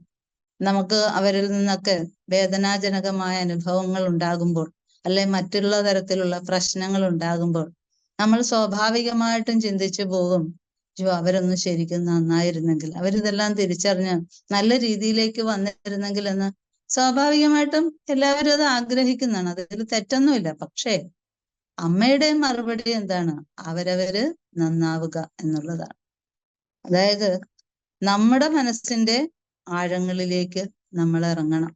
നമുക്ക് അവരിൽ നിന്നൊക്കെ വേദനാജനകമായ അനുഭവങ്ങൾ ഉണ്ടാകുമ്പോൾ, അല്ലെ മറ്റുള്ള തരത്തിലുള്ള പ്രശ്നങ്ങൾ ഉണ്ടാകുമ്പോൾ നമ്മൾ സ്വാഭാവികമായിട്ടും ചിന്തിച്ചു പോകും, അവരൊന്നും ശരിക്കും നന്നായിരുന്നെങ്കിൽ, അവരിതെല്ലാം തിരിച്ചറിഞ്ഞ് നല്ല രീതിയിലേക്ക് വന്നിരുന്നെങ്കിൽ എന്ന് സ്വാഭാവികമായിട്ടും എല്ലാവരും അത് ആഗ്രഹിക്കുന്നതാണ്. അതിൽ തെറ്റൊന്നുമില്ല. പക്ഷേ അമ്മയുടെ മറുപടി എന്താണ്? അവരവര് നന്നാവുക എന്നുള്ളതാണ്. അതായത് നമ്മുടെ മനസ്സിന്റെ ആഴങ്ങളിലേക്ക് നമ്മൾ ഇറങ്ങണം.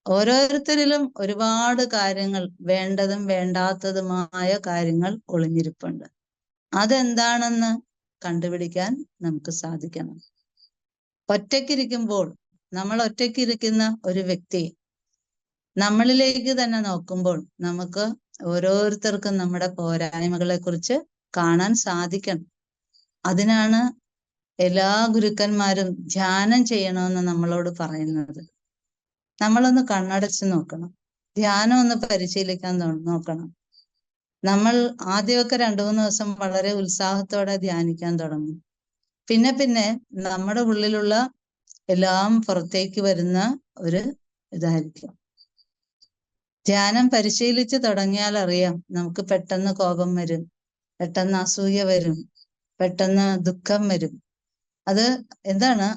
ഓരോരുത്തരിലും ഒരുപാട് കാര്യങ്ങൾ, വേണ്ടതും വേണ്ടാത്തതുമായ കാര്യങ്ങൾ ഒളിഞ്ഞിരിപ്പുണ്ട്. അതെന്താണെന്ന് കണ്ടുപിടിക്കാൻ നമുക്ക് സാധിക്കണം. ഒറ്റയ്ക്കിരിക്കുമ്പോൾ, നമ്മൾ ഒറ്റയ്ക്കിരിക്കുന്ന ഒരു വ്യക്തി നമ്മളിലേക്ക് തന്നെ നോക്കുമ്പോൾ നമുക്ക് ഓരോരുത്തർക്കും നമ്മുടെ പോരായ്മകളെ കുറിച്ച് കാണാൻ സാധിക്കണം. അതിനാണ് എല്ലാ ഗുരുക്കന്മാരും ധ്യാനം ചെയ്യണമെന്ന് നമ്മളോട് പറയുന്നത്. നമ്മളൊന്ന് കണ്ണടച്ച് നോക്കണം, ധ്യാനം ഒന്ന് പരിശീലിക്കാൻ നോക്കണം. നമ്മൾ ആദ്യമൊക്കെ 2-3 ദിവസം വളരെ ഉത്സാഹത്തോടെ ധ്യാനിക്കാൻ തുടങ്ങും. പിന്നെ പിന്നെ നമ്മുടെ ഉള്ളിലുള്ള എല്ലാം പുറത്തേക്ക് വരുന്ന ഒരു ഇതായിരിക്കും. ധ്യാനം പരിശീലിച്ച് തുടങ്ങിയാൽ അറിയാം, നമുക്ക് പെട്ടെന്ന് കോപം വരും, പെട്ടെന്ന് അസൂയ വരും, പെട്ടെന്ന് ദുഃഖം വരും. അത് എന്താണ്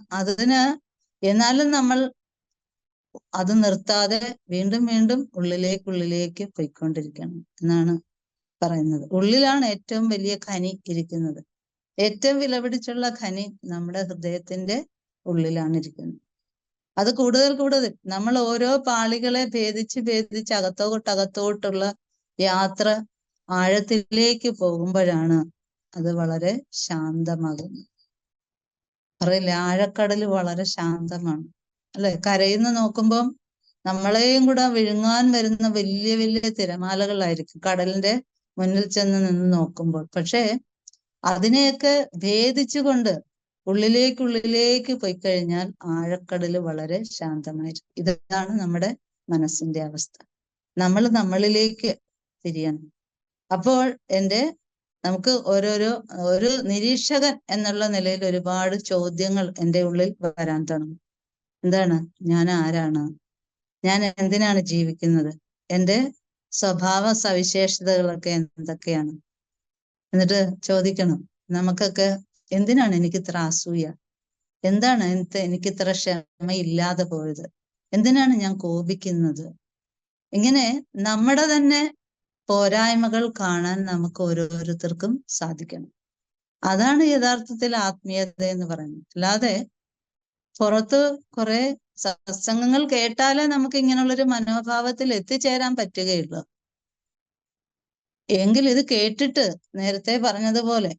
എന്നാലും നമ്മൾ അത് നിർത്താതെ വീണ്ടും വീണ്ടും ഉള്ളിലേക്ക് പോയിക്കൊണ്ടിരിക്കണം എന്നാണ് പറയുന്നത്. ഉള്ളിലാണ് ഏറ്റവും വലിയ ഖനി ഇരിക്കുന്നത്. ഏറ്റവും വിലപിടിച്ചുള്ള ഖനി നമ്മുടെ ഹൃദയത്തിന്റെ ഉള്ളിലാണ് ഇരിക്കുന്നത്. അത് കൂടുതൽ നമ്മൾ ഓരോ പാളികളെ ഭേദിച്ച് അകത്തോട്ടുള്ള യാത്ര ആഴത്തിലേക്ക് പോകുമ്പോഴാണ് അത് വളരെ ശാന്തമാകുന്നത്. അറിയില്ല, ആഴക്കടൽ വളരെ ശാന്തമാണ് അല്ലെ? കരയിന്ന് നോക്കുമ്പോൾ നമ്മളെയും കൂടെ വിഴുങ്ങാൻ വരുന്ന വലിയ വലിയ തിരമാലകളായിരിക്കും കടലിന്റെ മുന്നിൽ ചെന്ന് നിന്ന് നോക്കുമ്പോൾ. പക്ഷേ അതിനെയൊക്കെ ഭേദിച്ചുകൊണ്ട് ഉള്ളിലേക്ക് പോയി കഴിഞ്ഞാൽ ആഴക്കടൽ വളരെ ശാന്തമായിരിക്കും. ഇതാണ് നമ്മുടെ മനസ്സിന്റെ അവസ്ഥ. നമ്മൾ നമ്മളിലേക്ക് തിരിയണം. അപ്പോൾ നമുക്ക് ഒരു നിരീക്ഷകൻ എന്നുള്ള നിലയിൽ ഒരുപാട് ചോദ്യങ്ങൾ എൻ്റെ ഉള്ളിൽ വരാൻ തുടങ്ങും. എന്താണ്? ഞാൻ ആരാണ്? ഞാൻ എന്തിനാണ് ജീവിക്കുന്നത്? എൻ്റെ സ്വഭാവ സവിശേഷതകളൊക്കെ എന്തൊക്കെയാണ്? എന്നിട്ട് ചോദിക്കണം, നമുക്കൊക്കെ എന്തിനാണ് എനിക്കിത്ര അസൂയ? എന്താണ് എനിക്കിത്ര ക്ഷമയില്ലാതെ പോയത്? എന്തിനാണ് ഞാൻ കോപിക്കുന്നത്? ഇങ്ങനെ നമ്മുടെ തന്നെ പോരായ്മകൾ കാണാൻ നമുക്ക് ഓരോരുത്തർക്കും സാധിക്കണം. അതാണ് യഥാർത്ഥത്തിൽ ആത്മീയത എന്ന് പറയുന്നത്. അല്ലാതെ പുറത്ത് കുറെ സത്സംഗങ്ങൾ കേട്ടാലേ നമുക്ക് ഇങ്ങനെയുള്ളൊരു മനോഭാവത്തിൽ എത്തിച്ചേരാൻ പറ്റുകയുള്ളൂ. എങ്കിൽ ഇത് കേട്ടിട്ട് നേരത്തെ പറഞ്ഞതുപോലെ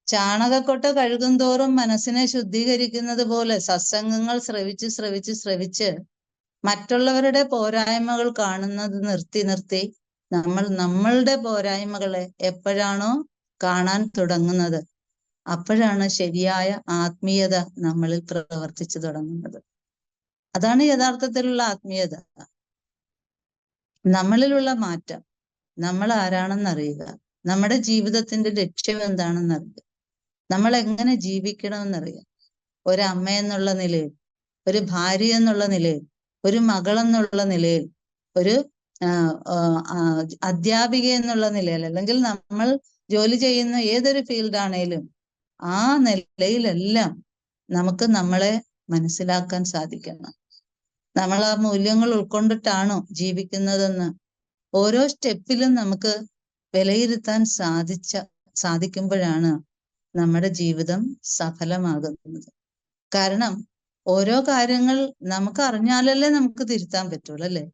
ചാണകക്കൊട്ട കഴുകും തോറും മനസ്സിനെ ശുദ്ധീകരിക്കുന്നത് പോലെ സത്സംഗങ്ങൾ ശ്രവിച്ച് മറ്റുള്ളവരുടെ പോരായ്മകൾ കാണുന്നത് നിർത്തി നമ്മളുടെ പോരായ്മകളെ എപ്പോഴാണോ കാണാൻ തുടങ്ങുന്നത്, അപ്പോഴാണ് ശരിയായ ആത്മീയത നമ്മളിൽ പ്രവർത്തിച്ചു തുടങ്ങുന്നത്. അതാണ് യഥാർത്ഥത്തിലുള്ള ആത്മീയത. നമ്മളിലുള്ള മാറ്റം, നമ്മൾ ആരാണെന്നറിയുക, നമ്മുടെ ജീവിതത്തിന്റെ ലക്ഷ്യം എന്താണെന്നറിയുക, നമ്മൾ എങ്ങനെ ജീവിക്കണമെന്നറിയുക. ഒരമ്മ എന്നുള്ള നിലയിൽ, ഒരു ഭാര്യ എന്നുള്ള നിലയിൽ, ഒരു മകളെന്നുള്ള നിലയിൽ, ഒരു അധ്യാപിക എന്നുള്ള നിലയിൽ, അല്ലെങ്കിൽ നമ്മൾ ജോലി ചെയ്യുന്ന ഏതൊരു ഫീൽഡാണേലും ആ നിലയിലെല്ലാം നമുക്ക് നമ്മളെ മനസ്സിലാക്കാൻ സാധിക്കണം. നമ്മൾ ആ മൂല്യങ്ങൾ ഉൾക്കൊണ്ടിട്ടാണോ ജീവിക്കുന്നതെന്ന് ഓരോ സ്റ്റെപ്പിലും നമുക്ക് വിലയിരുത്താൻ സാധിക്കുമ്പോഴാണ് നമ്മുടെ ജീവിതം സഫലമാകുന്നത്. കാരണം ഓരോ കാര്യങ്ങൾ നമുക്ക് അറിഞ്ഞാലല്ലേ നമുക്ക് തിരുത്താൻ പറ്റുള്ളൂ, അല്ലേ?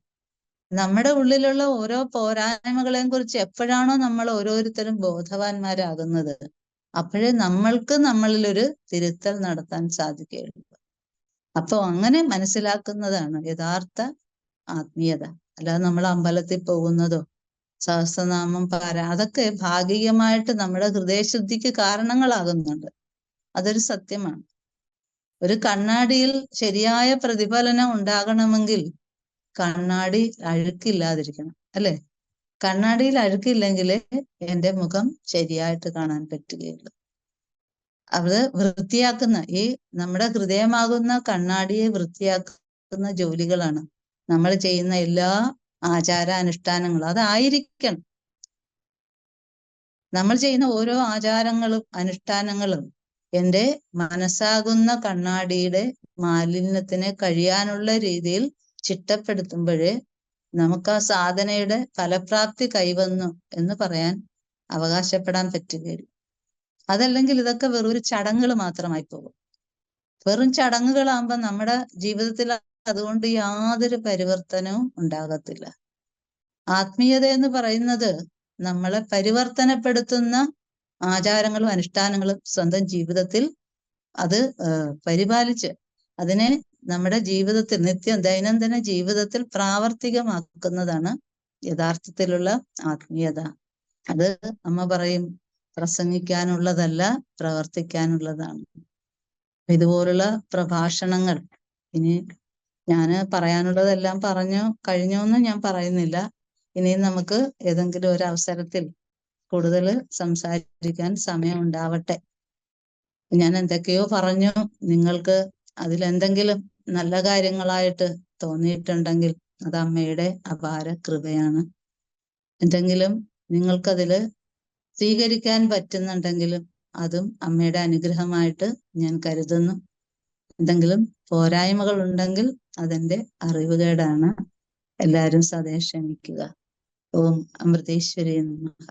നമ്മുടെ ഉള്ളിലുള്ള ഓരോ പോരായ്മകളെയും കുറിച്ച് എപ്പോഴാണോ നമ്മൾ ഓരോരുത്തരും ബോധവാന്മാരാകുന്നത്, അപ്പോഴേ നമ്മൾക്ക് നമ്മളിലൊരു തിരുത്തൽ നടത്താൻ സാധിക്കുകയുള്ളൂ. അപ്പൊ അങ്ങനെ മനസ്സിലാക്കുന്നതാണ് യഥാർത്ഥ ആത്മീയത. അല്ലാതെ നമ്മൾ അമ്പലത്തിൽ പോകുന്നതോ സഹസ്രനാമം അതൊക്കെ ഭാഗികമായിട്ട് നമ്മുടെ ഹൃദയശുദ്ധിക്ക് കാരണങ്ങളാകുന്നുണ്ട്. അതൊരു സത്യമാണ്. ഒരു കണ്ണാടിയിൽ ശരിയായ പ്രതിഫലനം ഉണ്ടാകണമെങ്കിൽ കണ്ണാടി അഴുക്കില്ലാതിരിക്കണം, അല്ലെ? കണ്ണാടിയിൽ അഴുക്കില്ലെങ്കിൽ എൻ്റെ മുഖം ശരിയായിട്ട് കാണാൻ പറ്റുകയുള്ളൂ. അത് വൃത്തിയാക്കുന്ന ഈ നമ്മുടെ ഹൃദയമാകുന്ന കണ്ണാടിയെ വൃത്തിയാക്കുന്ന ജോലികളാണ് നമ്മൾ ചെയ്യുന്ന എല്ലാ ആചാരാനുഷ്ഠാനങ്ങളും. അതായിരിക്കണം. നമ്മൾ ചെയ്യുന്ന ഓരോ ആചാരങ്ങളും അനുഷ്ഠാനങ്ങളും എൻ്റെ മനസ്സാകുന്ന കണ്ണാടിയുടെ മാലിന്യത്തിനെ കഴിയാനുള്ള രീതിയിൽ ചിട്ടപ്പെടുത്തുമ്പോഴേ നമുക്ക് ആ സാധനയുടെ ഫലപ്രാപ്തി കൈവന്നു എന്ന് പറയാൻ അവകാശപ്പെടാൻ പറ്റുകയില്ല. അതല്ലെങ്കിൽ ഇതൊക്കെ വെറൊരു ചടങ്ങുകൾ മാത്രമായി പോകും. വെറും ചടങ്ങുകളാകുമ്പോൾ നമ്മുടെ ജീവിതത്തിൽ അതുകൊണ്ട് യാതൊരു പരിവർത്തനവും ഉണ്ടാകത്തില്ല. ആത്മീയത എന്ന് പറയുന്നത് നമ്മളെ പരിവർത്തനപ്പെടുത്തുന്ന ആചാരങ്ങളും അനുഷ്ഠാനങ്ങളും സ്വന്തം ജീവിതത്തിൽ അത് പരിപാലിച്ച് അതിനെ നമ്മുടെ ജീവിതത്തിൽ ദൈനംദിന ജീവിതത്തിൽ പ്രാവർത്തികമാക്കുന്നതാണ് യഥാർത്ഥത്തിലുള്ള ആത്മീയത. അത് അമ്മ പറയും, പ്രസംഗിക്കാനുള്ളതല്ല, പ്രവർത്തിക്കാനുള്ളതാണ്. ഇതുപോലുള്ള പ്രഭാഷണങ്ങൾ ഇനി ഞാൻ പറയാനുള്ളതെല്ലാം കഴിഞ്ഞു എന്ന് ഞാൻ പറയുന്നില്ല. ഇനിയും നമുക്ക് ഏതെങ്കിലും ഒരു അവസരത്തിൽ കൂടുതൽ സംസാരിക്കാൻ സമയം ഉണ്ടാവട്ടെ. ഞാൻ എന്തൊക്കെയോ പറഞ്ഞു. നിങ്ങൾക്ക് അതിലെന്തെങ്കിലും നല്ല കാര്യങ്ങളായിട്ട് തോന്നിയിട്ടുണ്ടെങ്കിൽ അത് അമ്മയുടെ അപാര കൃപയാണ്. എന്തെങ്കിലും നിങ്ങൾക്കതിൽ സ്വീകരിക്കാൻ പറ്റുന്നുണ്ടെങ്കിലും അതും അമ്മയുടെ അനുഗ്രഹമായിട്ട് ഞാൻ കരുതുന്നു. എന്തെങ്കിലും പോരായ്മകൾ ഉണ്ടെങ്കിൽ അതെന്റെ അറിവുകേടാണ്. എല്ലാവരും സദയം ക്ഷമിക്കുക. ഓം അമൃതേശ്വരി നമഃ.